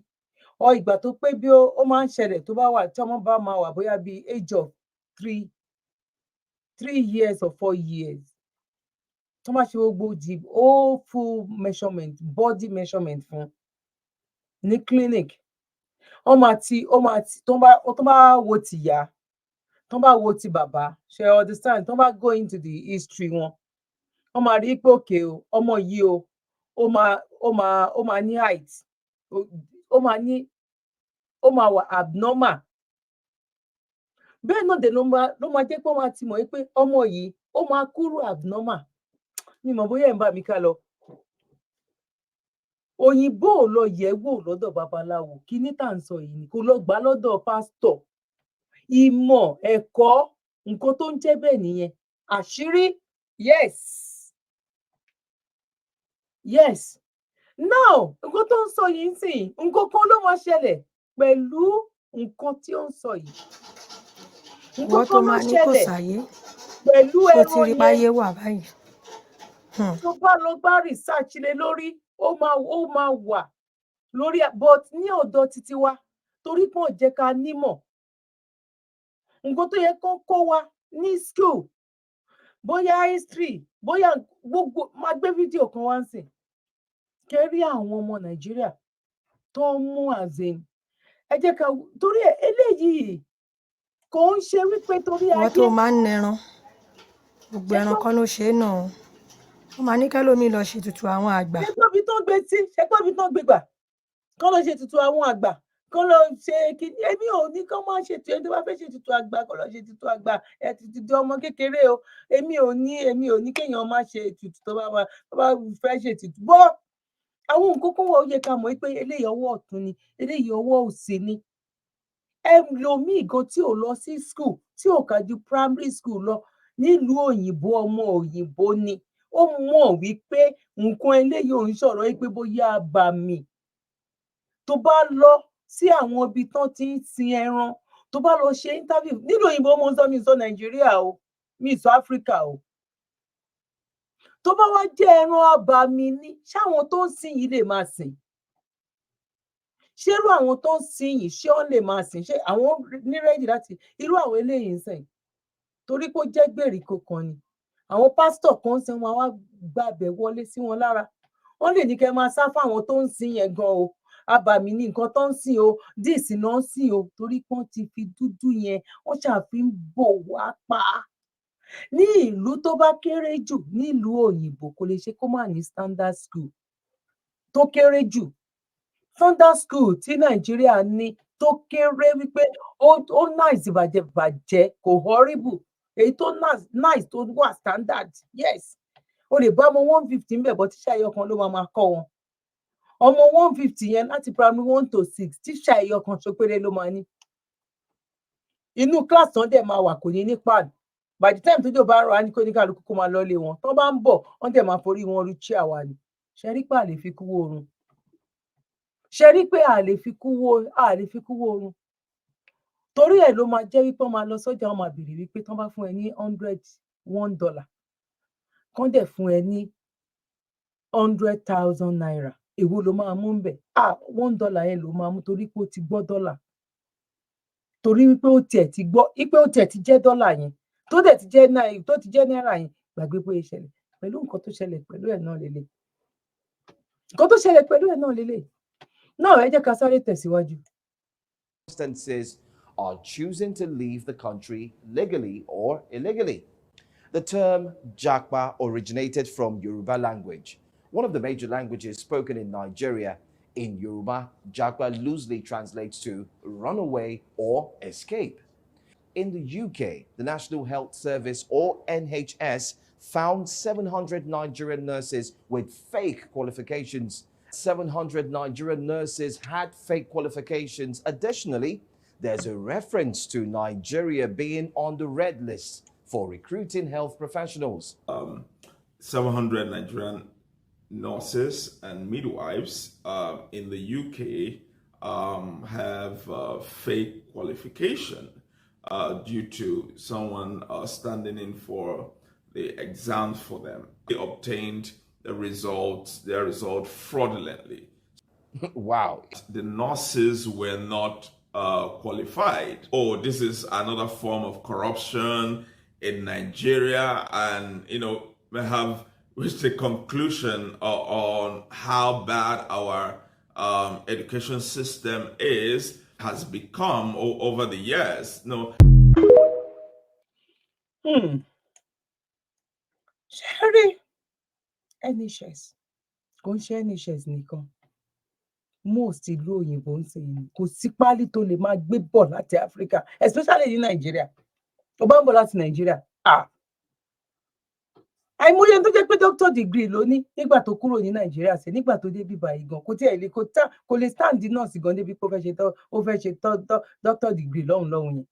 ìgbà tó pé bí ó máa ń ṣẹlẹ̀ tó bá wà tí ọmọ bá máa wà bóyá bí age of 3 years or 4 years tó máa ṣe gbogbo di full measurement body measurement fún ní clinic tó bá wo ti ìyá tó bá wo ti bàbá ṣe understand tó bá go into the history wọn wọ́n máa rí pé òkè o ọmọ yìí o ó máa ní height ó máa wà abnormal bẹ́ẹ̀ náà dẹ̀ ló máa jẹ́ pé wọ́n máa ti mọ̀ pé ọmọ yìí ó máa kúrò abnormal mi mọ̀ bóyá ẹ̀ ń bá mi ká lọ òyìnbó ò lọ yẹ̀ wò lọ́dọ̀ babaláwo kíní tá à ń sọ yìí kò lọ gbà lọ́dọ̀ pásítọ̀ ìmọ̀ ẹ̀kọ́ nǹkan tó ń jẹ́ bẹ́ẹ̀ nìyẹn àṣírí yes now nǹkan tó ń sọ yìí ń sìn nǹkan kan ló máa ṣẹlẹ̀ pẹ̀lú nǹkan tí ó ń sọ yìí ìwọ tó máa ní kò sáyé pẹ̀lú ṣó ti rí ẹran páyé yẹn wà báyìí. tó bá lọ gbá research lé lórí ó máa wà lórí but ní ọ̀dọ̀ títí wa torí pọ̀ jẹ́ ká nímọ̀ nǹkan tó yẹ kó kọ́ wa ní school bóyá history bóyá gbogbo máa gbé fídíò kan wá sìn kẹrí àwọn ọmọ Nàìjíríà tó ń mú àzìn ẹ jẹ́ ká torí eléyìí kò ń ṣe wípé torí ìwọ ayé tó máa ń nẹran gbogbo ẹran kan ló ṣe é náà wọn máa ní kẹlòmíì lọ ṣètùtù àwọn àgbà. ṣẹgbọ́bi tó gbé tí ṣẹgbọ́bi tó gbé gbà kán lọ ṣètùtù àwọn àgbà kán lọ ṣe kíní èmi ò ní kán máa ṣètò ẹni tó bá fẹ́ ṣètùtù àgbà kán lọ ṣètùtù àgbà ẹ ti di ọmọ kékeré o èmi ò ní kéèyàn má ṣe ètùtù tó bá fẹ́ ṣètùtù bọ́ àwọn nǹkan kan wà ó yẹ ká mọ̀ pé eléyìí ọwọ́ ọ̀tún ni eléyìí ọwọ́ òsì ni ẹlòmíì gan tí ò lọ sí school tí ò kà ju primary school lọ nílùú òyìnbó ọmọ òyìnbó ni ó mọ̀ wípé nǹkan eléyìí ò ń sọ̀rọ̀ wípé bóyá àbàmì tó bá lọ sí àwọn ibi tán ti ń sin ẹran tó bá lọ ṣe interview nílùú òyìnbó mo ń sọ mi sọ Nàìjíríà o mi sọ Áfíríkà o tó bá wá jẹ́ ẹran àbàmì ni ṣáwọn tó ń sìn yìí lè máa sìn ṣérú àwọn tó ń sìn yìí ṣé wọ́n lè máa sìn ṣé àwọn ní rẹ́dì láti irú àwọn eléyìí ń sìn torí pé ó jẹ́ gbèríko kan ni àwọn pásítọ̀ kan ń sìn wọn wá gbàbẹ̀ wọlé sí wọn lára wọ́n lè ní kẹ́ máa sá fáwọn tó ń sìn yẹn gan o àbàmì ní nǹkan tó ń sìn o díìsì náà ń sìn o torí pé wọ́n ti fi dúdú yẹn wọ́n ṣàfihàn bò wá pa ní ìlú tó bá kéré jù nílùú òyìnbó kò lè ṣe kó má ní standard school tó kéré jù standard school tí Nàìjíríà ní tó kéré wípé ó nice bàjẹ́ kò horrible èyí tó nice tó wà standard yes o lè bá ọmọ 150 ń bẹ̀ bọ́ tíṣà ẹyọ kan ló máa kọ́ wọn ọmọ 150 yẹn láti primary 1 to 6 tíṣà ẹyọ kan ṣopéré ló máa ní inú class tán dẹ̀ máa wà kò ní pad by the time tójò bá rọ á ní kó ní kálukú kó máa lọ lé wọn tán bá ń bọ̀ wọ́n dẹ̀ máa forí wọn ru chair wa ni ṣe rí pé a lè fi kúwó oorun ṣe rí pé a lè fi kúwó oorun torí ẹ̀ ló máa jẹ́ wípé wọ́n máa lọ sọ́jà wọ́n máa bèrè wípé tán bá fún ẹ ní $100 kán dẹ̀ fún ẹ ní 100,000 naira èwo ló máa mú bẹ̀ $1 yẹn ló máa mú torí pé ó ti gbọ́ dọ́là torí wípé ó tiẹ̀ ti gbọ́ wípé ó tiẹ̀ ti jẹ́ dọ́là yẹn tó dẹ̀ ti jẹ́ náírà yẹn gbàgbé bóyá ṣẹlẹ̀ pẹ̀lú nǹkan tó ṣẹlẹ̀ pẹ̀lú ẹ̀ náà lélẹ̀ náà ẹ jẹ́ ká sáré tẹ̀síwájú. Instances are choosing to leave the country legally or illegally. The term Japa originated from Yoruba language, one of the major languages spoken in Nigeria. In Yoruba, Japa loosely translates to run away or escape. In the UK, the National Health Service, or NHS, found 700 Nigerian nurses with fake qualifications. 700 Nigerian nurses had fake qualifications. Additionally, there's a reference to Nigeria being on the red list for recruiting health professionals. 700 Nigerian nurses and midwives in the UK have fake qualification due to someone standing in for the exams for them. They obtained their result fraudulently. Wow. The nurses were not qualified. Oh, this is another form of corruption in Nigeria, and we have reached a conclusion on how bad our education system has become over the years. Sherry, NHS kò ń ṣe NHS nìkan most ìlú òyìnbó ń sìn ní kò sí pálí tó lè máa gbé bọ̀ láti Africa, especially ní Nàìjíríà tó bá ń bọ̀ láti Nàìjíríà àìmọye tó jẹ́ pé doctor degree ló ní nígbà tó kúrò ní Nàìjíríà sí nígbà tó dé bíbá yìí gan kò lè stand nurse gan débi pé ó fẹ́ ṣe doctor degree lọ́hùn yẹn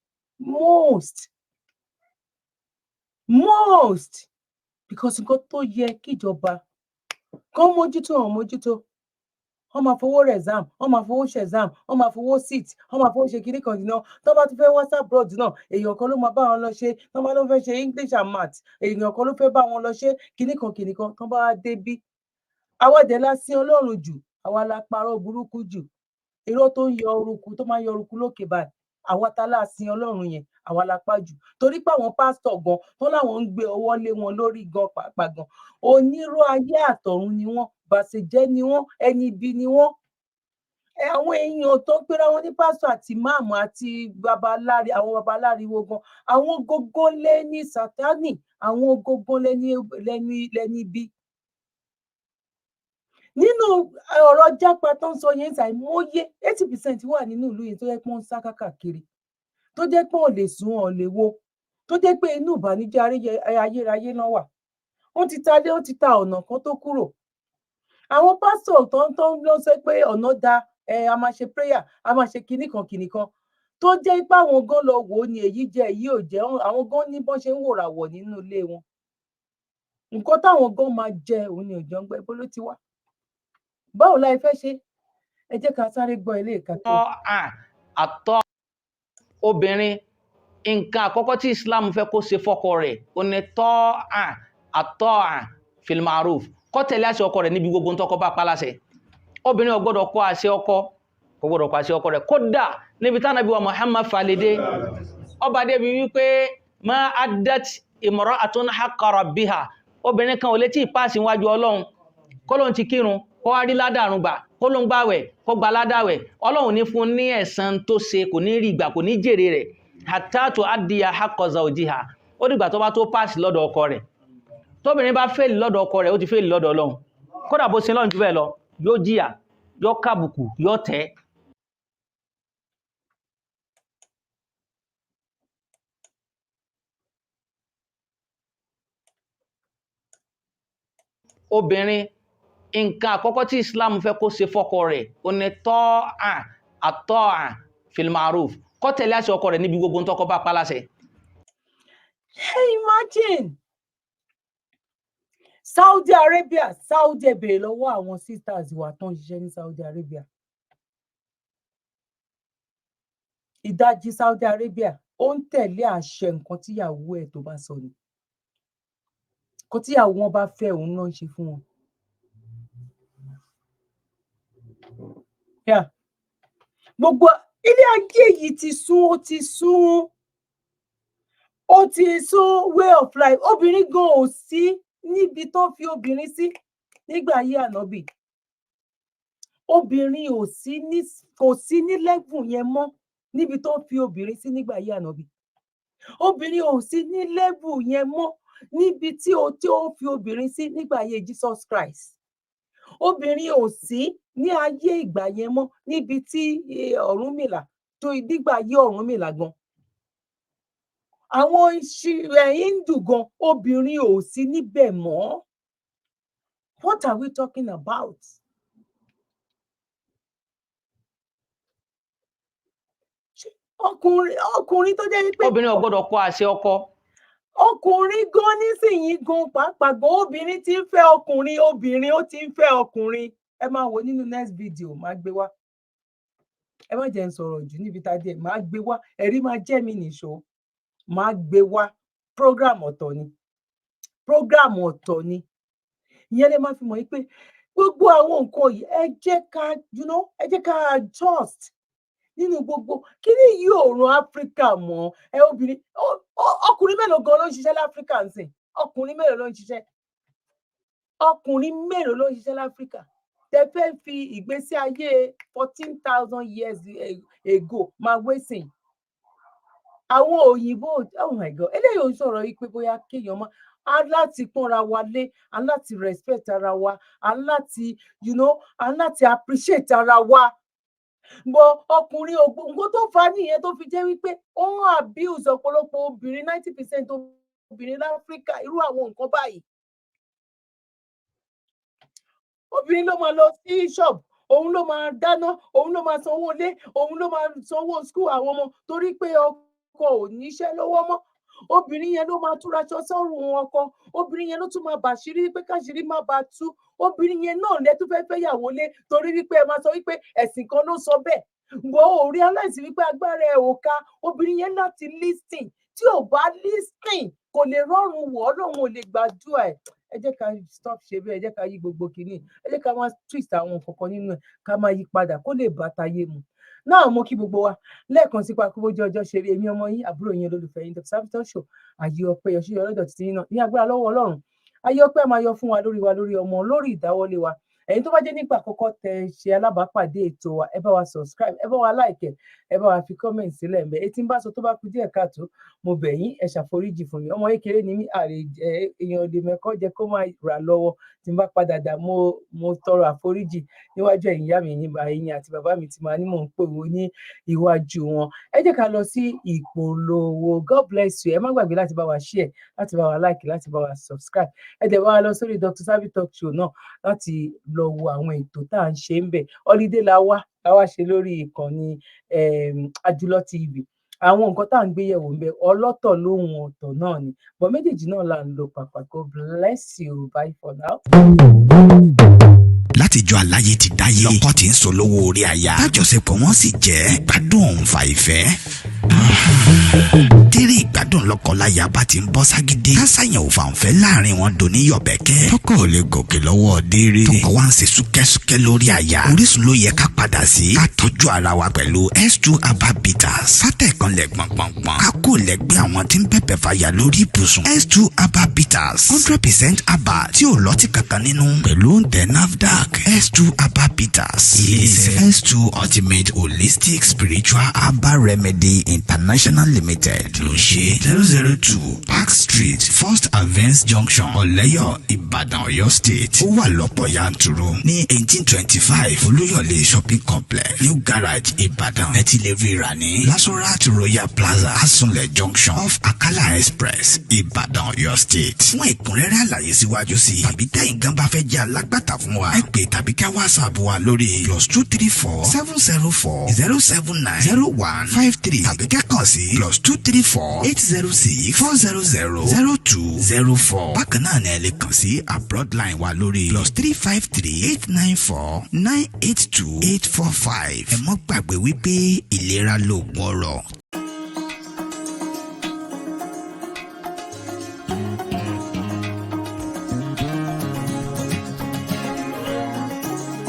most because nǹkan tó yẹ kíjọba kan mójútó wọ́n máa fowó rẹ̀ exam, wọ́n máa fowó ṣe exam, wọ́n máa fowó sit, wọ́n máa fowó ṣe kíní kan jìnnà. Tó bá tún fẹ́ wá abroad náà, èèyàn kan ló máa bá wọn lọ ṣe. Tó bá ló fẹ́ ṣe English and maths, èèyàn kan ló fẹ́ bá wọn lọ ṣe kíní kan. Tó bá dé bí. Àwa dẹ̀ la sin Ọlọ́run jù, àwa la parọ́ burúkú jù. Irọ́ tó ń yọ orúkú, tó máa ń yọ orúkú lókè báyìí. Àwa tá la sin Ọlọ́run yẹn, àwa la pa jù. Torí pé àwọn pásítọ̀ gan, tó láwọn ń gbé ọwọ́ lé wọn lórí gan pàápàá gan. Onírọ́ ayé àtọ̀run ni wọ́n, bàṣẹ̀jẹ́ ni wọ́n, ẹni ibi ni wọ́n. Àwọn èèyàn tó ń pera wọn ní pásítọ̀ àti máàmù àti àwọn babaláriwo gan, àwọn gógó lẹ́ni Sátánì, àwọn gógó lẹ́ni ibi. Nínú ọ̀rọ̀ jápa tó ń sọ yẹn ṣàìmọye 80% wà nínú ìlú yìí tó jẹ́ pé wọ́n ń sá káàkiri, tó jẹ́ pé wọ́n lè sùn, wọ́n lè wo, tó jẹ́ pé inú ìbànújẹ́ ayérayé náà wà. Wọ́n ti ta lé, wọ́n ti ta ọ̀nà kan tó kúrò. Àwọn pásítọ̀ tó ń lọ sọ pé ọ̀nà da, a máa ṣe prayer, a máa ṣe kinní kan tó jẹ́ pé àwọn gan lọ wò ó ní èyí jẹ́ èyí ò jẹ́, àwọn gan ní bọ́n ṣe ń wòràwọ̀ nínú ilé wọn. Nǹkan táwọn gan máa jẹ òun ni òjò ń gbẹ, bó ló ti wá. Báwo la fẹ́ ṣe? Ẹ jẹ́ ká sáré gbọ́ ilé ìka tó. Àtọ̀ obìnrin, nǹkan àkọ́kọ́ tí Islam fẹ́ kó ṣe fọ́kọ rẹ̀ ó ní àtọ̀ fil ma'ruf, kó tẹ̀lé àṣẹ ọkọ rẹ̀ níbi gbogbo ntọ́kọ bá pa láṣẹ. Obìnrin ò gbọ́dọ̀ kọ̀ àṣẹ ọkọ, kò gbọ́dọ̀ kọ̀ àṣẹ ọkọ rẹ̀. Kódà níbi tí Ànábì wa Muhammad falede, ọba débi wípé ma addat imra'atun haqqa rabbiha, obìnrin kan ò lè tí ì páàsì wájú Ọlọ́run kó lóun ti kírun, kó wá rí ládàrún gbà, kó lóun gbàwẹ̀, kó gba ládàwẹ̀. Ọlọ́run ní fún ní ẹ̀san tó ṣe, kò ní rí ìgbà, kò ní jèrè rẹ̀. Hatta tu'addiya haqqa zawjiha, ó dìgbà tó bá tó páàsì lọ́dọ̀ ọkọ rẹ̀. Tóbìnrin bá fẹ́ẹ̀lì lọ́dọ̀ ọkọ rẹ̀, ó ti fẹ́ẹ̀lì lọ́dọ̀ Ọlọ́run. Kódà bó sin lọ́run jù bẹ́ẹ̀ lọ, yóò jìyà, yóò kàbùkù, yóò tẹ́. Obìnrin, nǹkan àkọ́kọ́ tí Islam fẹ́ kó ṣe fọ́kọ rẹ̀ ó ní àtọ̀ fil ma'ruf, kó tẹ̀lé àṣẹ ọkọ rẹ̀ níbi gbogbo ntọ́kọ bá pa láṣẹ. Imagine Saudi Arabia, Saudi bèrè lọ́wọ́ àwọn sisters wa tó ń ṣiṣẹ́ ní Saudi Arabia. Ìdajì Saudi Arabia ó ń tẹ̀lé àṣẹ nǹkan tíyàwó ẹ̀ tó bá sọ ni. Nǹkan tíyàwó wọn bá fẹ́ òun náà ń ṣe fún wọn. Gbogbo ilé ayé yìí ti sún, ó ti sún way of life. Obìnrin gan ò sí níbi tó fi obìnrin sí nígbà ayé Ànábì. Obìnrin kò sí ní level yẹn mọ́ níbi tó fi obìnrin sí nígbà ayé Ànábì. Obìnrin ò sí ní level yẹn mọ́ níbi tí ó fi obìnrin sí nígbà ayé Jesus Christ. Obìnrin ò sí ní ayé ìgbà yẹn mọ́ níbi tí Ọ̀rúnmìlà tó nígbà ayé Ọ̀rúnmìlà gan. Àwọn Hindu gan, obìnrin ò sí níbẹ̀ mọ́. What are we talking about? Ọkùnrin tó jẹ́ wípé obìnrin ò gbọ́dọ̀ kọ̀ àṣẹ ọkọ. Ọkùnrin gan nísìnyí gan pàápàá gan, obìnrin ti ń fẹ́ ọkùnrin, obìnrin ó ti ń fẹ́ ọkùnrin. Ẹ máa wò nínú next video, máa gbé wá. Ẹ má jẹ́ n sọ̀rọ̀ jù níbi tá a dé, máa gbé wá. Ẹ̀rí máa jẹ́ mi nìṣó. Máa gbé wá. Program ọ̀tọ̀ ni. Ìyẹn lè máa fi mọ̀ pé gbogbo àwọn nǹkan yìí ẹ jẹ́ ká adjust nínú gbogbo kíní yìí ò ran Áfíríkà mọ́. Obìnrin, ọkùnrin mélòó gan ló ń ṣiṣẹ́ láfíríkà nsìn? Ọkùnrin mélòó ló ń ṣiṣẹ́ láfíríkà? Tẹ fẹ́ fi ìgbésí ayé 14,000 years ago máa wésìn. Àwọn òyìnbó, oh my God, eléyìí ò ń sọ̀rọ̀ yìí pé bóyá kéèyàn máa láti pọ́nra wa lé, láti respect ara wa, láti appreciate ara wa. But ọkùnrin nǹkan tó fà á nìyẹn tó fi jẹ́ wípé ó ń abuse ọ̀pọ̀lọpọ̀ obìnrin, 90% obìnrin láfíríkà, irú àwọn nǹkan báyìí. Obìnrin ló máa lọ sí shop, òun ló máa dáná, òun ló máa sanwó ilé, òun ló máa sanwó school àwọn ọmọ torí pé ọkọ ò níṣẹ́ lọ́wọ́ mọ́. obìnrin yẹn ló máa túraṣọ sọ́rùn ọkọ, obìnrin yẹn ló tún máa bàṣírí pé káṣírí má bàa tú, obìnrin yẹn náà lẹ tún fẹ́ fẹ́yàwó lé torí wípé ẹ máa sọ wípé ẹ̀sìn kan ló sọ bẹ́ẹ̀, wọ́n ò realize wípé agbára ẹ̀ ò ká, obìnrin yẹn láti listen, tí ò bá listen kò lè rọrùn wọ̀, Ọlọ́run ò lè gbàdúrà ẹ̀. Ẹ jẹ́ ká stop ṣe bẹ́ẹ̀, ẹ jẹ́ ká yí gbogbo kìíní, ẹ jẹ́ ká máa twist àwọn nǹkan kan nínú ẹ̀, ká máa yí padà kó lè bá tayé mu. Náà mo kí gbogbo wa lẹ́ẹ̀kan sí pa kó jẹ́ ọjọ́ ṣe rí, èmi ọmọ yín àbúrò yín olólùfẹ́ yín Dr. Savitore Show, àyè ọpẹ́ yọ sí ọlọ́dọ̀ títí yín náà ní agbára lọ́wọ́ Ọlọ́run. Ayé ọpẹ́ máa yọ fún wa lórí ọmọ, lórí ìdáwọ́lé wa. Ẹ̀yin tó bá jẹ́ nígbà àkọ́kọ́ tẹ́ ṣe alábàápàdé ètò wa, ẹ bá wa subscribe, ẹ bá wa like, ẹ bá wa fi comment sílẹ̀ ńbẹ̀. Etí ń bá sọ tó bá kù díẹ̀ káàtó, mo bẹ̀ yín ẹ ṣàforíjì fún mi. Ọmọ kékeré ni mí, èèyàn òde mẹ́kọ́ jẹ́ kó máa rà lọ́wọ́. Tí n bá padà dà mo tọrọ àforíjì níwájú ẹ̀yin ìyá mi, ẹ̀yin àti bàbá mi tí màá ní mò ń pè wọ́n ní iwájú wọn. Ẹ jẹ́ ká lọ sí ìpolówó. God bless you. Ẹ má gbàgbé láti bá wa share, láti bá wa like, láti bá wa subscribe. Ẹ dẹ̀ bá wa lọ sórí Dr. Savitore Show náà láti lọ wo àwọn ètò tá à ń ṣe ń bẹ̀. Holiday la wá ṣe lórí ìkànnì Àjùlọ TV. Àwọn nǹkan tá à ń gbé yẹ̀wò ń bẹ̀ ọlọ́tọ̀ lóhun ọ̀tọ̀ náà ni, but méjèèjì náà là ń lo pàpà. God bless you. Bye for now. Látijọ́ aláyé ti dáyé lọ́kọ́ tí ń sọ lówó orí aya tájọṣepọ̀ wọn sì jẹ́ ìgbádùn òǹfà ìfẹ́. Tírí ìgbádùn lọ́kọláya bá ti ń bọ́ ságídé kásáyàn òfàǹfẹ́ láàrin wọn dòní yọ̀bẹ̀kẹ́. Tọkọ ò lè gòkè lọ́wọ́ déré, tọkọ wa ń ṣe súkẹ́súkẹ́ lórí aya. Orísun ló yẹ ká padà sí, ká tọ́jú ara wa pẹ̀lú S2 Herbal Bitters. Sátẹ̀kan lẹ̀ gbọ̀ngbọ̀ngbọ̀n ká kó lẹ́gbẹ́ àwọn tí ń bẹ̀bẹ̀ fàyà lórí ibùsùn. S2 Herbal Bitters 100% herbal tí ò lọ́tí kankan nínú, pẹ̀lú oúnjẹ NAFDAC. S2 Herbal Bitters, ilé-iṣẹ́ S2 Ultimate Holistic Spiritual Herbal Remedy International Limited ló ṣe 002 Park Street First Avance Junction Ọ̀lẹ́yọ̀ Ìbàdàn Ọ̀yọ́ State. Ó wà lọ́pọ̀ yanturu ní 1825 Olúyọ̀lé Shopping Complex New Garage Ìbàdàn. Ẹ ti lè rí rà ní Lasorat Royal Plaza Asunlẹ̀ Junction off Akala Express Ìbàdàn Ọ̀yọ́ State. Fún ẹ̀kúnrẹ́rẹ́ àlàyé síwájú sí tàbí tẹ̀yin gan bá fẹ́ jẹ́ alágbàtà fún wa, ẹ pè tàbí ká WhatsApp wa lórí +234 704 079 0153 tàbí ká kàn sí +234 806 400 0204. Bákan náà ni ẹ lè kàn sí abroad line wa lórí +353 894 982 845. Ẹ mọ́ gbàgbé wípé ìlera lóògùn ọrọ̀.